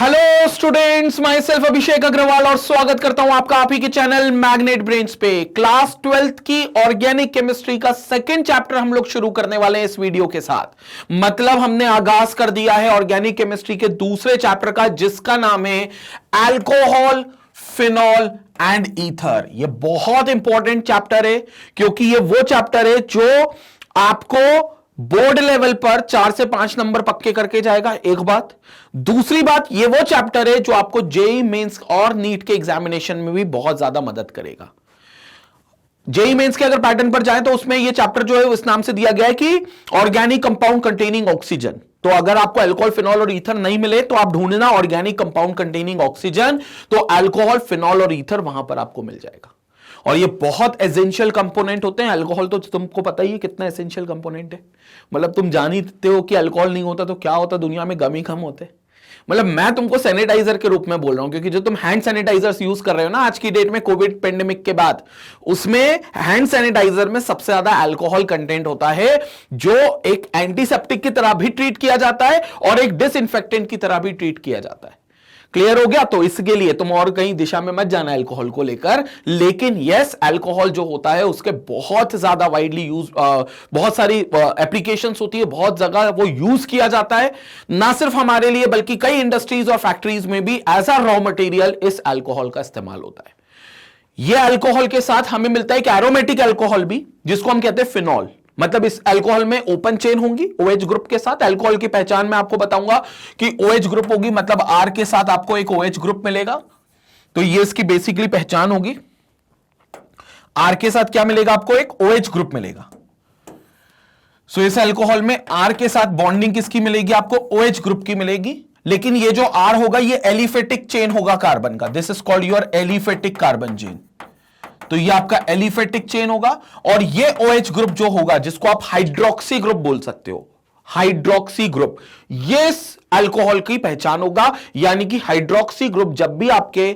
Hello students, my self अभिषेक अग्रवाल और स्वागत करता हूं आपका आप ही के चैनल मैग्नेट ब्रेन्स पे। क्लास 12th की ऑर्गेनिक केमिस्ट्री का सेकंड चैप्टर हम लोग शुरू करने वाले हैं इस वीडियो के साथ। मतलब हमने आगाज कर दिया है ऑर्गेनिक केमिस्ट्री के दूसरे चैप्टर का, जिसका नाम है अल्कोहल, फिनॉल एंड ईथर। ये बहुत इंपॉर्टेंट चैप्टर है क्योंकि ये वो चैप्टर है जो आपको बोर्ड लेवल पर 4 से 5 नंबर पक्के करके जाएगा। एक बात, दूसरी बात, ये वो चैप्टर है जो आपको जेई मेंस और नीट के एग्जामिनेशन में भी बहुत ज्यादा मदद करेगा। जेई मेंस के अगर पैटर्न पर जाएं तो उसमें ये चैप्टर जो है उस नाम से दिया गया है कि ऑर्गेनिक कंपाउंड कंटेनिंग ऑक्सीजन। तो अगर आपको अल्कोहल, फिनॉल और ईथर नहीं मिले तो आप ढूंढना ऑर्गेनिक कंपाउंड कंटेनिंग ऑक्सीजन, तो अल्कोहल, फिनॉल और ईथर वहां पर आपको मिल जाएगा। और ये बहुत एसेंशियल कंपोनेंट होते हैं। अल्कोहल तो तुमको पता ही है कितना एसेंशियल कंपोनेंट है। मतलब तुम जान ही हो कि अल्कोहल नहीं होता तो क्या होता, दुनिया में गम ही कम होते। मतलब मैं तुमको सैनिटाइजर के रूप में बोल रहा हूं क्योंकि जो तुम हैंड सैनिटाइजर्स यूज कर रहे हो ना आज की डेट में, कोविड पेंडेमिक के बाद, उसमें हैंड सैनिटाइजर में सबसे ज्यादा अल्कोहल कंटेंट होता है, जो एक एंटीसेप्टिक की तरह भी ट्रीट किया जाता है और एक डिसइंफेक्टेंट की तरह भी ट्रीट किया जाता है। क्लियर हो गया? तो इसके लिए तुम और कहीं दिशा में मत जाना अल्कोहल को लेकर। लेकिन यस, अल्कोहल जो होता है उसके बहुत ज्यादा वाइडली यूज, बहुत सारी एप्लीकेशंस होती है, बहुत जगह वो यूज किया जाता है, ना सिर्फ हमारे लिए बल्कि कई इंडस्ट्रीज और फैक्ट्रीज में भी एज अ रॉ मटेरियल इस अल्कोहल का इस्तेमाल होता है। यह अल्कोहल के साथ हमें मिलता है एक एरोमेटिक अल्कोहल भी, जिसको हम कहते हैं फिनॉल। मतलब इस अल्कोहल में ओपन चेन होंगी OH ग्रुप के साथ। अल्कोहल की पहचान में आपको बताऊंगा कि OH ग्रुप होगी, मतलब R के साथ आपको एक OH ग्रुप मिलेगा। तो ये इसकी बेसिकली पहचान होगी। R के साथ क्या मिलेगा आपको? एक OH ग्रुप मिलेगा। सो इस अल्कोहल में R के साथ बॉन्डिंग किसकी मिलेगी आपको? OH ग्रुप की मिलेगी। लेकिन ये जो R होगा ये एलिफेटिक चेन होगा कार्बन का। This is called your aliphatic carbon chain. तो ये आपका एलिफेटिक चेन होगा। और ये OH ग्रुप जो होगा, जिसको आप हाइड्रोक्सी ग्रुप बोल सकते हो, हाइड्रोक्सी ग्रुप, ये अल्कोहल की पहचान होगा। यानी कि हाइड्रोक्सी ग्रुप जब भी आपके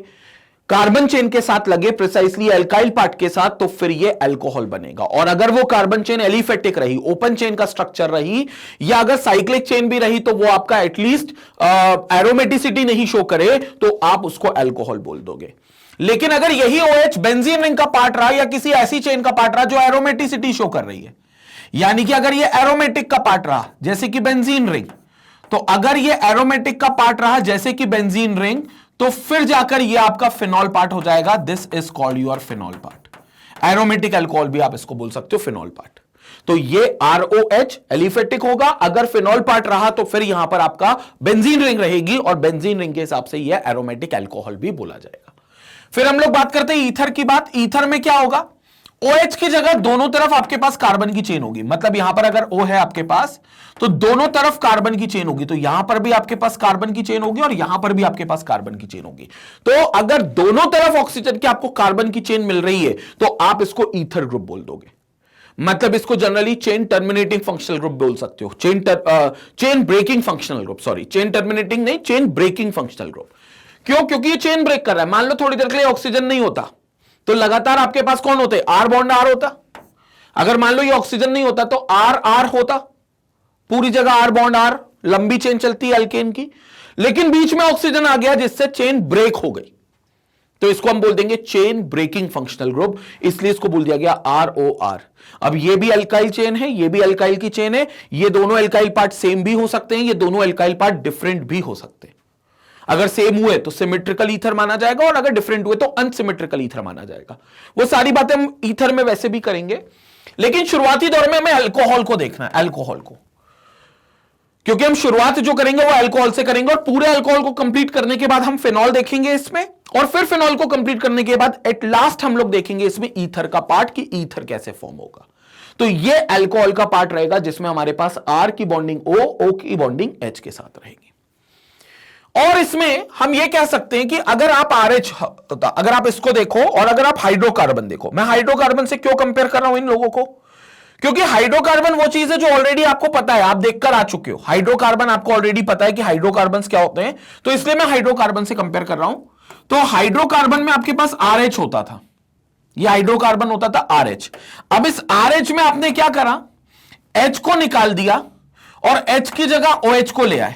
कार्बन चेन के साथ लगे, प्रिसाइसली एल्काइल पार्ट के साथ, तो फिर ये अल्कोहल बनेगा। और अगर वो कार्बन चेन एलिफेटिक रही, ओपन चेन का स्ट्रक्चर रही, या अगर साइक्लिक चेन भी रही, तो वो आपका एटलीस्ट एरोमेटिसिटी नहीं शो करे, तो आप उसको अल्कोहल बोल दोगे। लेकिन अगर यही OH बेंजीन रिंग का पार्ट रहा या किसी ऐसी चेन का पार्ट रहा जो एरोमेटिसिटी शो कर रही है, यानी कि अगर ये एरोमेटिक का पार्ट रहा जैसे कि बेंजीन रिंग, तो अगर ये एरोमेटिक का पार्ट रहा जैसे कि बेंजीन रिंग, तो फिर जाकर ये आपका फिनॉल पार्ट हो जाएगा। This is called your phenol part. Aromatic alcohol भी आप इसको बोल सकते हो, फिनॉल पार्ट। तो ये ROH एलिफेटिक होगा। अगर फिनॉल पार्ट रहा तो फिर यहां पर आपका बेंजीन रिंग रहेगी, और बेंजीन रिंग के हिसाब से यह एरोमेटिक अल्कोहल भी बोला जाएगा। फिर हम लोग बात करते हैं ईथर की बात। ईथर में क्या होगा? OH की जगह दोनों तरफ आपके पास कार्बन की चेन होगी। मतलब यहां पर अगर O है आपके पास, तो दोनों तरफ कार्बन की चेन होगी। तो यहां पर भी आपके पास कार्बन की चेन होगी और यहां पर भी आपके पास कार्बन की चेन होगी। तो अगर दोनों तरफ ऑक्सीजन की आपको कार्बन की चेन मिल रही है तो आप इसको ईथर ग्रुप बोल दोगे। मतलब इसको generally chain terminating functional group बोल सकते हो। Chain breaking functional group, sorry, chain terminating नहीं, चेन ब्रेकिंग फंक्शनल ग्रुप। क्यों? क्योंकि ये चेन ब्रेक कर रहा है। मान लो थोड़ी देर के लिए ऑक्सीजन नहीं होता, तो लगातार आपके पास कौन होते? R बॉन्ड R होता। अगर मान लो ये ऑक्सीजन नहीं होता तो R होता, पूरी जगह R बॉन्ड R, लंबी चेन चलती है अल्केन की। लेकिन बीच में ऑक्सीजन आ गया जिससे चेन ब्रेक हो गई, तो इसको हम बोल देंगे चेन ब्रेकिंग फंक्शनल ग्रुप। इसलिए इसको बोल दिया गया ROR। अब ये भी अल्काइल चेन है, ये भी अल्काइल की चेन है। ये दोनों अल्काइल पार्ट सेम भी हो सकते हैं, ये दोनों अल्काइल पार्ट डिफरेंट भी हो सकते हैं। अगर सेम हुए तो सिमेट्रिकल ईथर माना जाएगा, और अगर डिफरेंट हुए तो अनसिमेट्रिकल ईथर माना जाएगा। वो सारी बातें हम ईथर में वैसे भी करेंगे, लेकिन शुरुआती दौर में हमें अल्कोहल को देखना है, अल्कोहल को, क्योंकि हम शुरुआत जो करेंगे वो अल्कोहल से करेंगे। और पूरे अल्कोहल को कंप्लीट करने के बाद हम फिनॉल देखेंगे इसमें, और फिर फिनॉल को कंप्लीट करने के बाद एट लास्ट हम लोग देखेंगे इसमें ईथर का पार्ट, कि ईथर कैसे फॉर्म होगा। तो ये अल्कोहल का पार्ट रहेगा जिसमें हमारे पास R की बॉन्डिंग O की बॉन्डिंग H के साथ रहेगी। और इसमें हम ये कह सकते हैं कि अगर आप RH होता, अगर आप इसको देखो और अगर आप हाइड्रोकार्बन देखो, मैं हाइड्रोकार्बन से क्यों कंपेयर कर रहा हूं इन लोगों को? क्योंकि हाइड्रोकार्बन वो चीज है जो ऑलरेडी आपको पता है, आप देखकर आ चुके हो। हाइड्रोकार्बन आपको ऑलरेडी पता है कि हाइड्रोकार्बन क्या होते हैं, तो इसलिए मैं हाइड्रोकार्बन से कंपेयर कर रहा हूं। तो हाइड्रोकार्बन में आपके पास RH होता था, ये हाइड्रोकार्बन होता था RH। अब इस RH में आपने क्या करा? H को निकाल दिया और H की जगह OH को ले आए।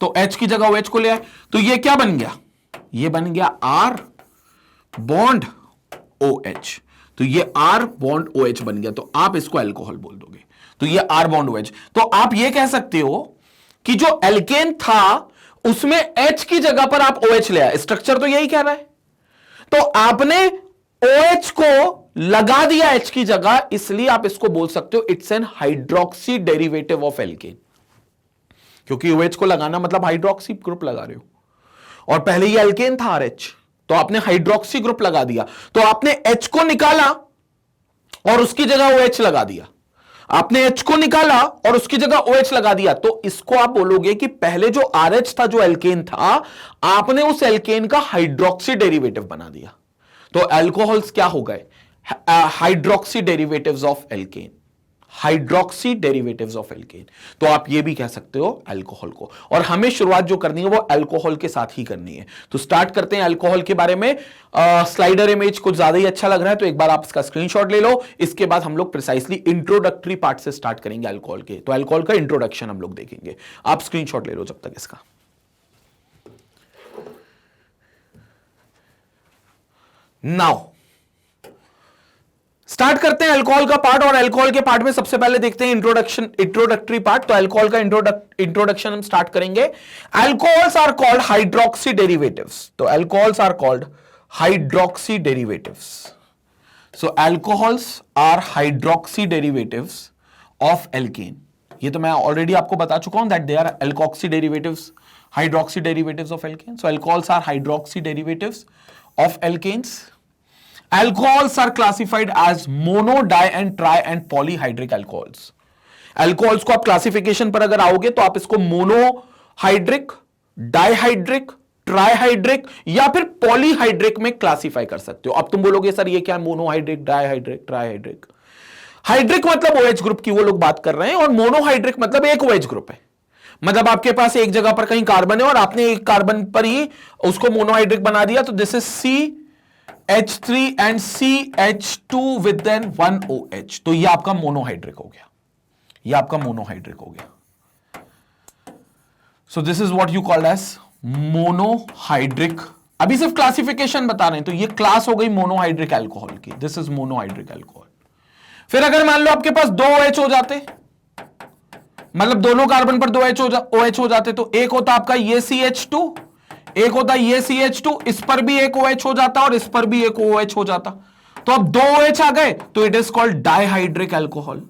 तो H की जगह OH को ले आए, तो ये क्या बन गया, ये बन गया R बॉन्ड OH। तो ये R बॉन्ड OH बन गया, तो आप इसको अल्कोहल बोल दोगे, तो ये R बॉन्ड OH। तो आप ये कह सकते हो कि जो एल्केन था उसमें H की जगह पर आप OH ले आए, स्ट्रक्चर तो यही कह रहा है। तो आपने OH को लगा दिया H की जगह, इसलिए आप इसको बोल सकते हो it's an hydroxy derivative of alkene, क्योंकि OH को लगाना मतलब हाइड्रोक्सी ग्रुप लगा रहे हो, और पहले ये एल्केन था RH, तो आपने हाइड्रोक्सी ग्रुप लगा दिया, तो आपने H को निकाला और उसकी जगह OH लगा दिया, आपने H को निकाला और उसकी जगह OH लगा दिया, तो इसको आप बोलोगे कि पहले जो RH था, जो एल्केन था, आपने उस एल्केन का हाइड्रोक्सी डेरिवेटिव बना दिया। तो अल्कोहल्स क्या हो गए, hydroxy derivatives of alkene, hydroxy derivatives of alkene. तो आप ये भी कह सकते हो अल्कोहल को, और हमें शुरुआत जो करनी है वो अल्कोहल के साथ ही करनी है। तो स्टार्ट करते हैं अल्कोहल के बारे में। स्लाइडर इमेज कुछ ज्यादा ही अच्छा लग रहा है, तो एक बार आप इसका स्क्रीनशॉट ले लो। इसके बाद हम लोग प्रिसाइसली इंट्रोडक्टरी पार्ट से स्टार्ट करेंगे अल्कोहल के, तो अल्कोहल का इंट्रोडक्शन हम लोग देखेंगे। आप स्क्रीनशॉट ले लो जब तक इसका। नाउ स्टार्ट करते हैं अल्कोहल का पार्ट, और अल्कोहल के पार्ट में सबसे पहले देखते हैं इंट्रोडक्टरी पार्ट। तो अल्कोहल का इंट्रोडक्शन हम स्टार्ट करेंगे। Alcohols are called hydroxy derivatives, तो alcohols are called hydroxy derivatives. So alcohols are hydroxy derivatives of alkane. ये तो मैं ऑलरेडी आपको बता चुका हूं that they are alkoxy derivatives, hydroxy derivatives of alkane. So alcohols are hydroxy derivatives of alkanes. Alcohols are classified as mono, di and tri and polyhydric alcohols. Alcohols को आप classification पर अगर आओगे तो आप इसको मोनोहाइड्रिक, डाइहाइड्रिक, ट्राइहाइड्रिक या फिर पॉलीहाइड्रिक में क्लासिफाई कर सकते हो। अब तुम बोलोगे सर ये क्या है, मोनोहाइड्रिक, डाइहाइड्रिक, ट्राइहाइड्रिक। हाइड्रिक मतलब OH ग्रुप की वो लोग बात कर रहे हैं, और मोनोहाइड्रिक मतलब एक OH ग्रुप है, मतलब आपके पास एक जगह पर कहीं कार्बन है और आपने एक कार्बन पर ही उसको मोनोहाइड्रिक बना दिया, तो this is CH3 and CH2 with then 1 OH, तो ये आपका मोनोहाइड्रिक हो गया, ये आपका मोनोहाइड्रिक हो गया। So this is what you called as monohydric. अभी सिर्फ क्लासिफिकेशन बता रहे हैं, तो ये क्लास हो गई मोनोहाइड्रिक अल्कोहल की, दिस इज मोनोहाइड्रिक अल्कोहल। फिर अगर मान लो आपके पास 2 OH हो जाते, मतलब दोनों कार्बन पर 2 OH हो जाते, तो एक होता आपका ये CH2, एक होता ये CH2, इस पर भी एक OH हो जाता और इस पर भी एक OH हो जाता, तो अब 2 OH आ गए, तो it is called dihydric alcohol.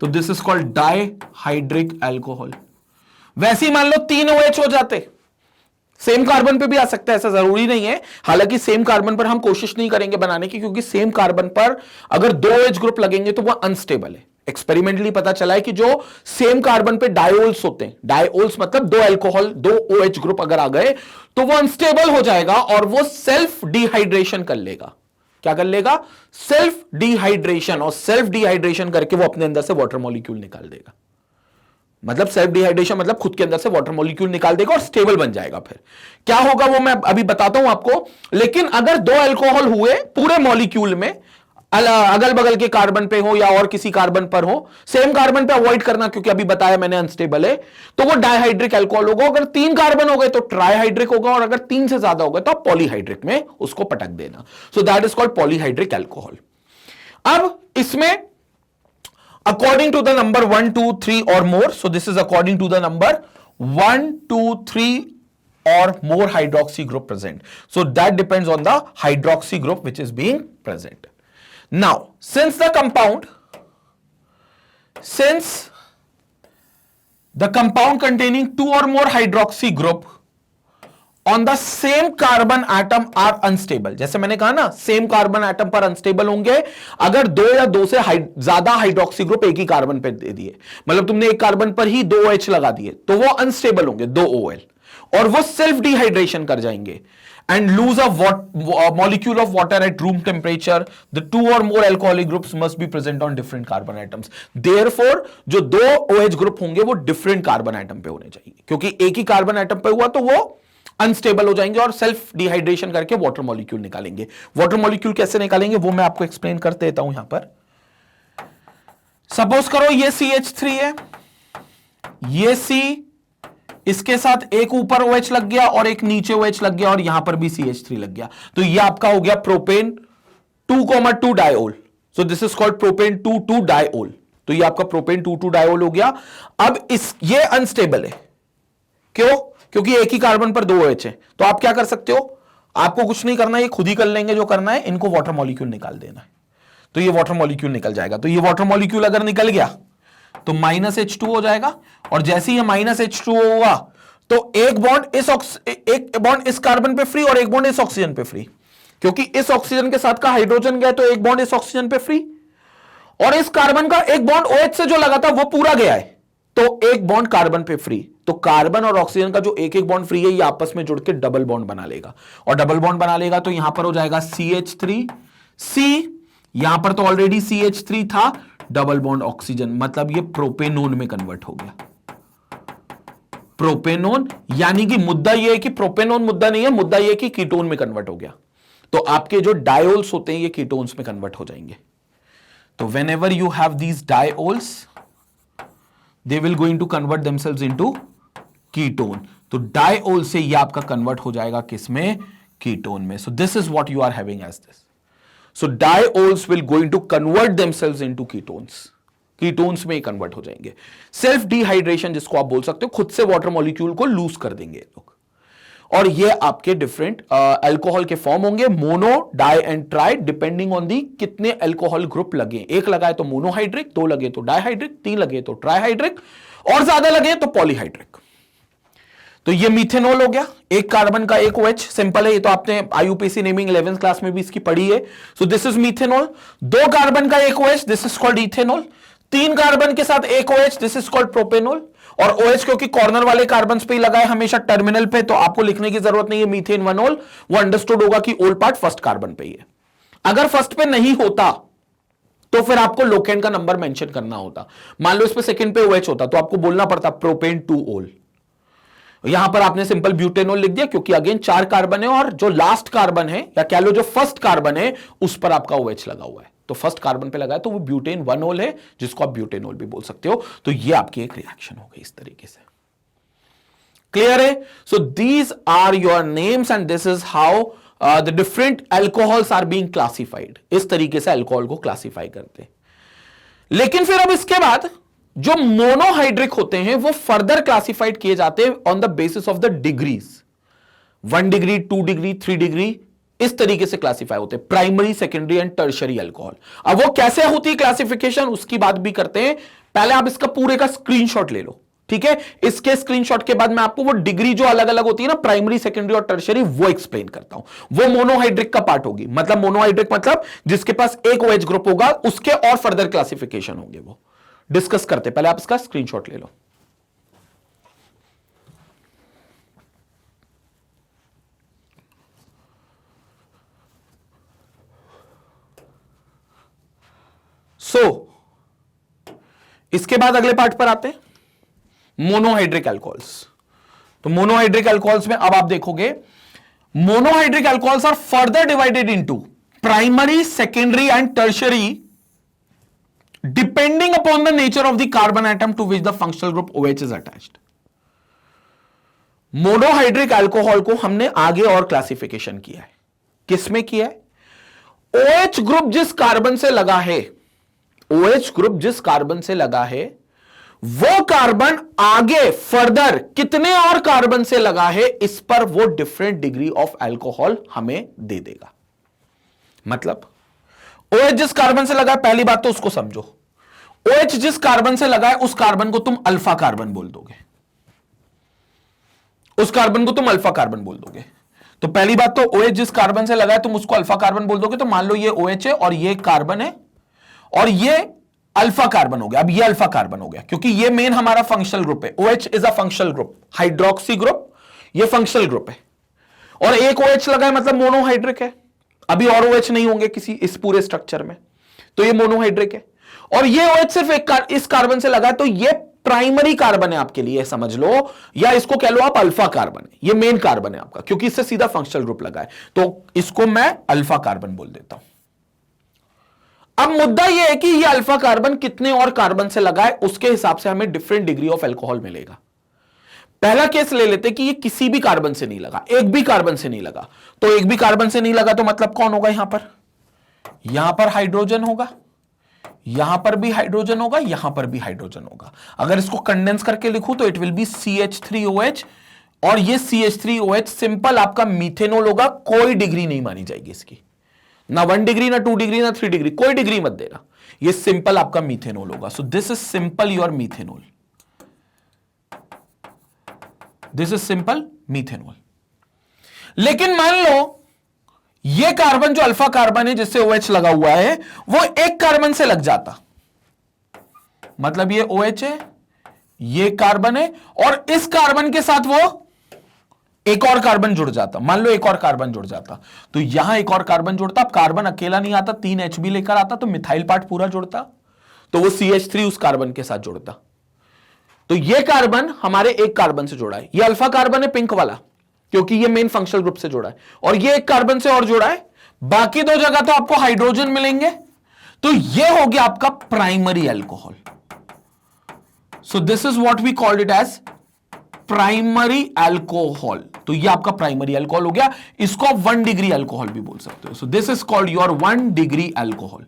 तो this is called dihydric alcohol. वैसे ही मान लो 3 OH हो जाते, सेम कार्बन पे भी आ सकता है, ऐसा जरूरी नहीं है। हालांकि सेम कार्बन पर हम कोशिश नहीं करेंगे बनाने की, क्योंकि सेम कार्बन पर अगर 2 OH ग्रुप लगेंगे तो वह अनस्टेबल है। एक्सपेरिमेंटली पता चला है कि जो सेम कार्बन पे डायोल्स होते हैं, डायोल्स मतलब 2 अल्कोहल, 2 OH ग्रुप अगर आ गए तो वो अनस्टेबल हो जाएगा और वो सेल्फ डिहाइड्रेशन कर लेगा। क्या कर लेगा? सेल्फ डिहाइड्रेशन, और सेल्फ डिहाइड्रेशन करके वो अपने अंदर से वाटर मॉलिक्यूल निकाल देगा। मतलब सेल्फ डिहाइड्रेशन मतलब खुद के अंदर से वाटर मॉलिक्यूल निकाल देगा और स्टेबल बन जाएगा। फिर क्या होगा वो मैं अभी बताता हूं आपको। लेकिन अगर 2 अल्कोहल हुए पूरे मॉलिक्यूल में, अगल बगल के कार्बन पे हो या और किसी कार्बन पर हो, सेम कार्बन पे अवॉइड करना क्योंकि अभी बताया मैंने अनस्टेबल है, तो वो डाइहाइड्रिक अल्कोहल होगा। अगर 3 कार्बन हो गए तो ट्राइहाइड्रिक होगा, और अगर 3 से ज्यादा हो गए तो आप पॉलीहाइड्रिक में उसको पटक देना। सो that is called polyhydric alcohol. अब इसमें according to the number 1, 2, 3 or more, so this is according to the number 1, 2, 3 or more hydroxy group present. So that depends on the hydroxy group which is being present. Now, since the compound containing 2 or more hydroxy group on the same carbon atom are unstable, जैसे मैंने कहा ना same carbon atom पर unstable होंगे अगर 2 या 2 से ज्यादा हाइड्रोक्सी ग्रुप एक ही कार्बन पे दे दिए, मतलब तुमने एक कार्बन पर ही 2 OH लगा दिए, तो वो अनस्टेबल होंगे 2 OL, और वो सेल्फ डिहाइड्रेशन कर जाएंगे and lose a molecule of water at room temperature. The 2 or more alcoholic groups must be present on different carbon atoms. Therefore, जो 2 OH ग्रुप होंगे वो डिफरेंट कार्बन एटम पे होने चाहिए, क्योंकि एक ही कार्बन एटम पे हुआ तो वो अनस्टेबल हो जाएंगे और सेल्फ डिहाइड्रेशन करके वाटर मॉलिक्यूल निकालेंगे। वाटर मॉलिक्यूल कैसे निकालेंगे वो मैं आपको एक्सप्लेन कर देता हूं। यहां पर सपोज करो ये CH3 है, ये इसके साथ एक ऊपर OH लग गया और एक नीचे OH लग गया और यहां पर भी CH3 लग गया, तो ये आपका हो गया propane 2,2 diol. So this is called propane 2,2 diol. तो ये आपका प्रोपेन 2,2 डायोल हो गया। अब ये अनस्टेबल है, क्यों? क्योंकि एक ही कार्बन पर 2 OH है। तो आप क्या कर सकते हो, आपको कुछ नहीं करना, ये खुद ही कर लेंगे जो करना है, इनको वाटर मॉलिक्यूल निकाल देना है। तो ये वाटर मॉलिक्यूल निकल जाएगा। तो ये वाटर मॉलिक्यूल अगर निकल गया तो -H2 हो जाएगा, और जैसे ही ये -H2 होगा तो एक बॉन्ड इस कार्बन पे फ्री और एक बॉन्ड इस ऑक्सीजन पे फ्री, क्योंकि इस ऑक्सीजन के साथ का हाइड्रोजन गया तो एक बॉन्ड इस ऑक्सीजन पे फ्री, और इस कार्बन का एक बॉन्ड OH से जो लगा था वो पूरा गया है, तो एक बॉन्ड कार्बन पे फ्री। तो कार्बन और ऑक्सीजन का जो एक एक बॉन्ड फ्री है ये आपस में जुड़ के डबल बॉन्ड बना लेगा, और डबल बॉन्ड बना लेगा तो यहां पर हो जाएगा CH3C, यहां पर तो ऑलरेडी CH3 था, डबल बॉन्ड ऑक्सीजन, मतलब ये प्रोपेनोन में कन्वर्ट हो गया। प्रोपेनोन, यानी कि मुद्दा ये है कि प्रोपेनोन मुद्दा नहीं है, मुद्दा ये है कि कीटोन में कन्वर्ट हो गया। तो आपके जो डायोल्स होते हैं ये कीटोन्स में कन्वर्ट हो जाएंगे। तो whenever you have these diols, they will going to convert themselves into ketone. तो डायोल से ये आपका कन्वर्ट हो जाएगा किसमें? कीटोन में। So this is what you are having as this. So diols will going to convert themselves into ketones. Ketones में ही convert हो जाएंगे। सेल्फ डिहाइड्रेशन जिसको आप बोल सकते हो, खुद से वाटर मॉलिक्यूल को लूज कर देंगे लोग। और ये आपके डिफरेंट अल्कोहल के फॉर्म होंगे, mono, di and tri, depending on the कितने अल्कोहल ग्रुप लगे। एक लगाए तो मोनोहाइड्रिक, 2 लगे तो डाइहाइड्रिक, 3 लगे तो ट्राइहाइड्रिक, और ज्यादा लगे तो पॉलीहाइड्रिक। तो ये मीथेनॉल हो गया, एक कार्बन का एक OH, सिंपल है, ये तो आपने IUPAC नेमिंग 11th क्लास में भी इसकी पढ़ी है। So this is methanol. 2 carbon का एक OH, this is called ethanol. 3 carbon के साथ एक OH, this is called propanol. और OH क्योंकि कॉर्नर वाले कार्बन पे ही लगा है हमेशा टर्मिनल पे, तो आपको लिखने की जरूरत नहीं है मीथेन 1-ऑल, वो अंडरस्टूड होगा कि ओल पार्ट फर्स्ट कार्बन पे ही है। अगर फर्स्ट पे नहीं होता तो फिर आपको लोकेंड का नंबर मेंशन करना होता। मान लो इस पे सेकंड पे OH होता तो आपको बोलना पड़ता प्रोपेन 2-ऑल। यहां पर आपने सिंपल ब्यूटेनॉल लिख दिया, क्योंकि अगेन 4 कार्बन है और जो लास्ट कार्बन है या कह लो जो फर्स्ट कार्बन है उस पर आपका OH लगा हुआ है, तो फर्स्ट कार्बन पे लगा है तो वो ब्यूटेन 1-ऑल है, जिसको आप ब्यूटेनॉल भी बोल सकते हो। तो ये आपकी एक रिएक्शन हो गई इस तरीके से। क्लियर है? So these are your names and this is how the different alcohols are being classified. इस तरीके से अल्कोहल को क्लासिफाई करते हैं। लेकिन फिर अब इसके बाद जो मोनोहाइड्रिक होते हैं वो फर्दर क्लासिफाइड किए जाते हैं on the basis of the degrees. 1 degree, 2 degree, 3 degree, इस तरीके से क्लासिफाई होते हैं primary, secondary and tertiary alcohol. अब वो कैसे होती है क्लासिफिकेशन उसकी बात भी करते हैं। पहले आप इसका पूरे का स्क्रीनशॉट ले लो, ठीक है? इसके स्क्रीनशॉट के बाद मैं आपको वो डिग्री जो अलग अलग होती है ना, प्राइमरी, सेकेंडरी और टर्शरी, वो एक्सप्लेन करता हूं। वो मोनोहाइड्रिक का पार्ट होगी। मतलब मोनोहाइड्रिक मतलब जिसके पास एक OH ग्रुप होगा, उसके और फर्दर क्लासिफिकेशन होंगे, वो डिस्कस करते। पहले आप इसका स्क्रीनशॉट ले लो। इसके बाद अगले पार्ट पर आते हैं, मोनोहाइड्रिक अल्कोहल्स। तो मोनोहाइड्रिक अल्कोहल्स में अब आप देखोगे monohydric alcohols are further divided into primary, secondary and tertiary depending upon the nature of the carbon atom to which the functional group OH is attached. Monohydric alcohol को हमने आगे और classification किया है। किसमें किया है? OH ग्रुप जिस कार्बन से लगा है, OH ग्रुप जिस कार्बन से लगा है वो कार्बन आगे फर्दर कितने और कार्बन से लगा है, इस पर वो डिफरेंट डिग्री ऑफ अल्कोहल हमें दे देगा। मतलब OH जिस कार्बन से लगा है, पहली बात तो उसको समझो, OH जिस कार्बन से लगा है उस कार्बन को तुम अल्फा कार्बन बोल दोगे, उस कार्बन को तुम अल्फा कार्बन बोल दोगे। तो पहली बात तो OH जिस कार्बन से लगा है तुम उसको अल्फा कार्बन बोल दोगे। तो मान लो ये OH है और ये कार्बन है और ये अल्फा कार्बन हो गया। अब ये अल्फा कार्बन हो गया क्योंकि ये मेन हमारा फंक्शनल ग्रुप है। OH is a functional group, hydroxy group, ये फंक्शनल ग्रुप है। और एक OH लगा है मतलब मोनोहाइड्रिक है। अभी और OH नहीं होंगे किसी इस पूरे स्ट्रक्चर में, तो ये मोनोहाइड्रिक है। और ये OH सिर्फ एक इस कार्बन से लगा है, तो ये प्राइमरी कार्बन है आपके लिए, समझ लो, या इसको कह लो आप अल्फा कार्बन है। ये मेन कार्बन है आपका क्योंकि इससे सीधा फंक्शनल ग्रुप लगा है, तो इसको मैं अल्फा कार्बन बोल देता हूं। अब मुद्दा यह है कि ये अल्फा कार्बन कितने और कार्बन से लगा है, उसके हिसाब से हमें डिफरेंट डिग्री ऑफ अल्कोहल मिलेगा। पहला केस ले लेते कि ये किसी भी कार्बन से नहीं लगा, एक भी कार्बन से नहीं लगा। तो एक भी कार्बन से नहीं लगा तो मतलब कौन होगा? यहां पर हाइड्रोजन होगा, यहां पर भी हाइड्रोजन होगा, यहां पर भी हाइड्रोजन होगा। अगर इसको कंडेंस करके लिखूं तो इट विल बी CH3OH, और ये CH3OH सिंपल आपका मीथेनॉल होगा। कोई डिग्री नहीं मानी जाएगी इसकी, ना 1 डिग्री, ना 2 डिग्री, ना 3 डिग्री, कोई डिग्री मत देना। ये सिंपल आपका मीथेनॉल होगा। सो this is simple your methanol, this is simple methanol. लेकिन मान लो ये कार्बन जो अल्फा कार्बन है जिससे OH लगा हुआ है, वो एक कार्बन से लग जाता, मतलब ये OH है, ये कार्बन है, और इस कार्बन के साथ वो एक और कार्बन जुड़ जाता। मान लो एक और कार्बन जुड़ जाता, तो यहां एक और कार्बन जुड़ता। अब कार्बन अकेला नहीं आता, 3 HB लेकर आता, तो मिथाइल पार्ट पूरा जुड़ता, तो वो CH3 उस कार्बन के साथ जुड़ता। तो ये कार्बन हमारे एक कार्बन से जुड़ा है। ये अल्फा कार्बन है पिंक वाला, क्योंकि ये मेन फंक्शनल ग्रुप से जुड़ा है, और ये एक कार्बन से और जुड़ा है। बाकी 2 जगह तो आपको हाइड्रोजन मिलेंगे, तो ये हो गया आपका primary alcohol. So this is what we called it as primary alcohol. तो ये आपका प्राइमरी अल्कोहल हो गया। इसको आप 1 डिग्री अल्कोहल भी बोल सकते हो। सो this is called your 1 degree alcohol.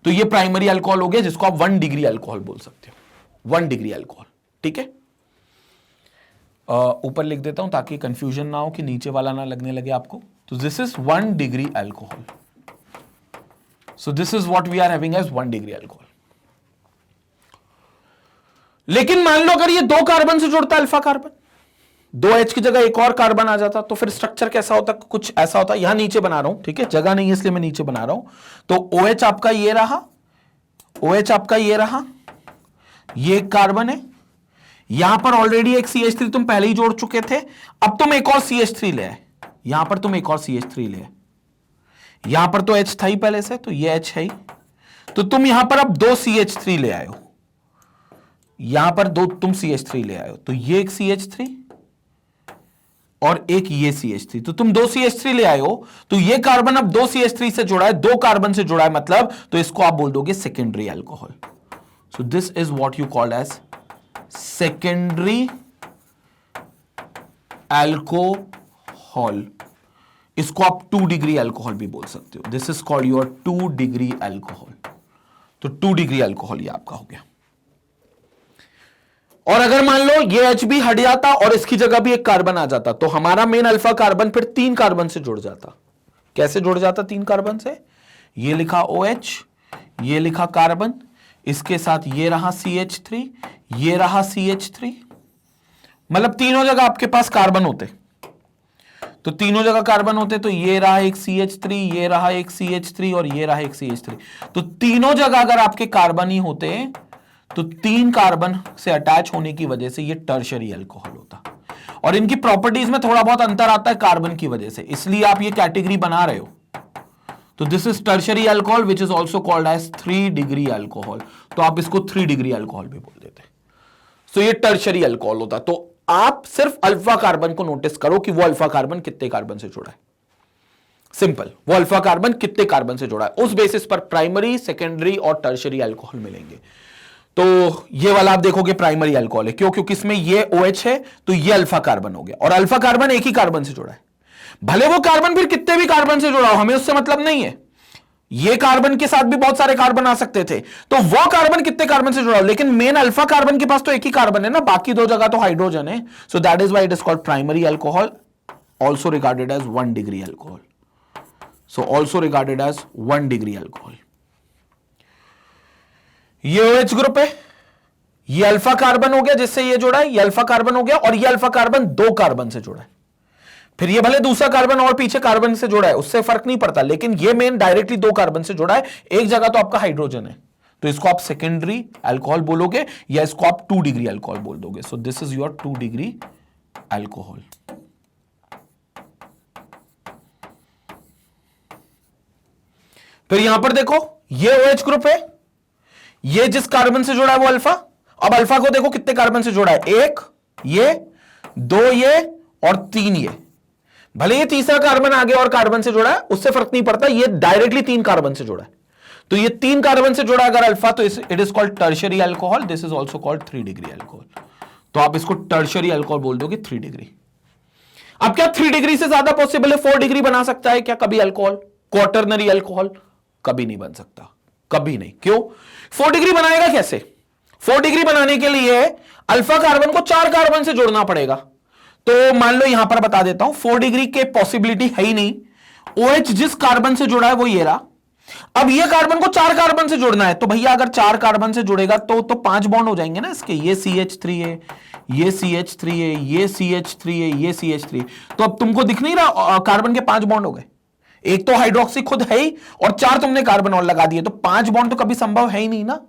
तो ये प्राइमरी अल्कोहल हो गया जिसको आप 1 डिग्री अल्कोहल बोल सकते हो, 1 डिग्री अल्कोहल। ठीक है, ऊपर लिख देता हूं ताकि कंफ्यूजन ना हो कि नीचे वाला ना लगने लगे आपको। तो this is 1 degree alcohol. So this is what we are having as 1 degree alcohol. लेकिन मान लो अगर ये 2 कार्बन से जुड़ता अल्फा कार्बन, 2H की जगह एक और कार्बन आ जाता, तो फिर स्ट्रक्चर कैसा होता? कुछ ऐसा होता। यहां नीचे बना रहा हूं, ठीक है, जगह नहीं है इसलिए मैं नीचे बना रहा हूं। तो OH आपका ये रहा, OH आपका ये रहा, ये एक कार्बन है, यहां पर ऑलरेडी एक CH3 तुम पहले ही जोड़ चुके थे। अब तुम एक और CH3 ले आए, यहां पर तुम एक और CH3 ले आए, यहां पर तो H था ही पहले से, तो ये H है ही, तो तुम यहां पर अब 2 CH3 ले आए हो, यहां पर 2 तुम CH3 ले आए हो, तो ये एक CH3 और एक ये CH3, तो तुम 2 CH3 ले आए हो, तो ये कार्बन अब 2 CH3 से जुड़ा है, 2 कार्बन से जुड़ा है, मतलब तो इसको आप बोल दोगे secondary alcohol. So this is what you called as secondary alcohol. इसको आप 2 डिग्री अल्कोहल भी बोल सकते हो। This is called your 2 degree alcohol. तो 2 डिग्री अल्कोहल ये आपका हो गया। और अगर मान लो ये HB हट जाता और इसकी जगह भी एक कार्बन आ जाता, तो हमारा मेन अल्फा कार्बन फिर 3 कार्बन से जुड़ जाता। कैसे जुड़ जाता 3 कार्बन से? ये लिखा OH, ये लिखा कार्बन, इसके साथ ये रहा CH3, ये रहा CH3, मतलब तीनों जगह आपके पास कार्बन होते, तो तीनों जगह कार्बन होते, तो ये रहा एक CH3, ये रहा एक CH3 और ये रहा एक CH3। तो तीनों जगह अगर आपके कार्बन ही होते तो 3 कार्बन से अटैच होने की वजह से ये टर्शरी अल्कोहल होता। और इनकी प्रॉपर्टीज में थोड़ा बहुत अंतर आता है कार्बन की वजह से, इसलिए आप ये कैटेगरी बना रहे हो। तो this is tertiary alcohol which is also called as 3 degree alcohol. तो आप इसको 3 डिग्री अल्कोहल भी बोल देते हैं। सो ये टर्शरी अल्कोहल होता। तो आप सिर्फ अल्फा कार्बन को नोटिस करो कि वो अल्फा कार्बन कितने कार्बन से जुड़ा है। सिंपल, वो अल्फा कार्बन कितने कार्बन से जुड़ा है, उस बेसिस पर प्राइमरी, सेकेंडरी और टर्शरी अल्कोहल मिलेंगे। तो ये वाला आप देखोगे प्राइमरी अल्कोहल है, क्यों? क्योंकि इसमें ये OH है, तो ये अल्फा कार्बन हो गया, और अल्फा कार्बन एक ही कार्बन से जुड़ा है। भले वो कार्बन फिर कितने भी कार्बन से जुड़ा हो, हमें उससे मतलब नहीं है। ये कार्बन के साथ भी बहुत सारे कार्बन आ सकते थे, तो वो कार्बन कितने कार्बन से जुड़ा हो, लेकिन मेन अल्फा कार्बन के पास तो एक ही कार्बन है ना, बाकी 2 जगह तो हाइड्रोजन है। So that is why it is called primary alcohol, also regarded as 1 degree alcohol. So also regarded as 1 degree alcohol. ये OH ग्रुप है, ये अल्फा कार्बन हो गया जिससे ये जुड़ा है, ये अल्फा कार्बन हो गया, और ये अल्फा कार्बन 2 कार्बन से जुड़ा है। फिर ये भले दूसरा कार्बन और पीछे कार्बन से जुड़ा है, उससे फर्क नहीं पड़ता, लेकिन ये मेन डायरेक्टली 2 कार्बन से जुड़ा है। एक जगह तो आपका हाइड्रोजन है, तो इसको आप सेकेंडरी अल्कोहल बोलोगे, या इसको आप 2 डिग्री अल्कोहल बोल दोगे। सो this is your 2 degree alcohol. फिर यहां पर देखो, ये OH ग्रुप है, ये जिस कार्बन से जुड़ा है वो अल्फा। अब अल्फा को देखो कितने कार्बन से जुड़ा है, 1 ये, 2 ये और 3 ये। भले ये तीसरा कार्बन आगे और कार्बन से जुड़ा है, उससे फर्क नहीं पड़ता, ये डायरेक्टली 3 कार्बन से जुड़ा है। तो ये 3 कार्बन से जुड़ा अगर अल्फा, तो it is called tertiary alcohol. This is also called 3 degree alcohol. तो आप इसको टर्शरी अल्कोहल बोल दोगे 3 डिग्री। अब क्या 3 डिग्री से ज्यादा पॉसिबल है? 4 डिग्री बना सकता है क्या कभी अल्कोहल? क्वाटरनरी अल्कोहल कभी नहीं बन सकता, कभी नहीं। क्यों? 4 डिग्री बनाएगा कैसे? 4 डिग्री बनाने के लिए अल्फा कार्बन को 4 कार्बन से जोड़ना पड़ेगा। तो मान लो यहां पर बता देता हूं, 4 डिग्री के पॉसिबिलिटी है ही नहीं। OH जिस कार्बन से जुड़ा है वो ये रहा। अब ये कार्बन को 4 कार्बन से जोड़ना है, तो भैया अगर 4 कार्बन से जुड़ेगा तो 5 बॉन्ड हो जाएंगे ना इसके। ये CH3 है, ये CH3 है, ये CH3 है, ये CH3। तो अब तुमको दिख नहीं रहा कार्बन के 5 बॉन्ड हो गए। एक तो हाइड्रोक्सी खुद है ही और 4 तुमने कार्बन और लगा दिए, तो 5 बॉन्ड तो कभी संभव है ही नहीं ना।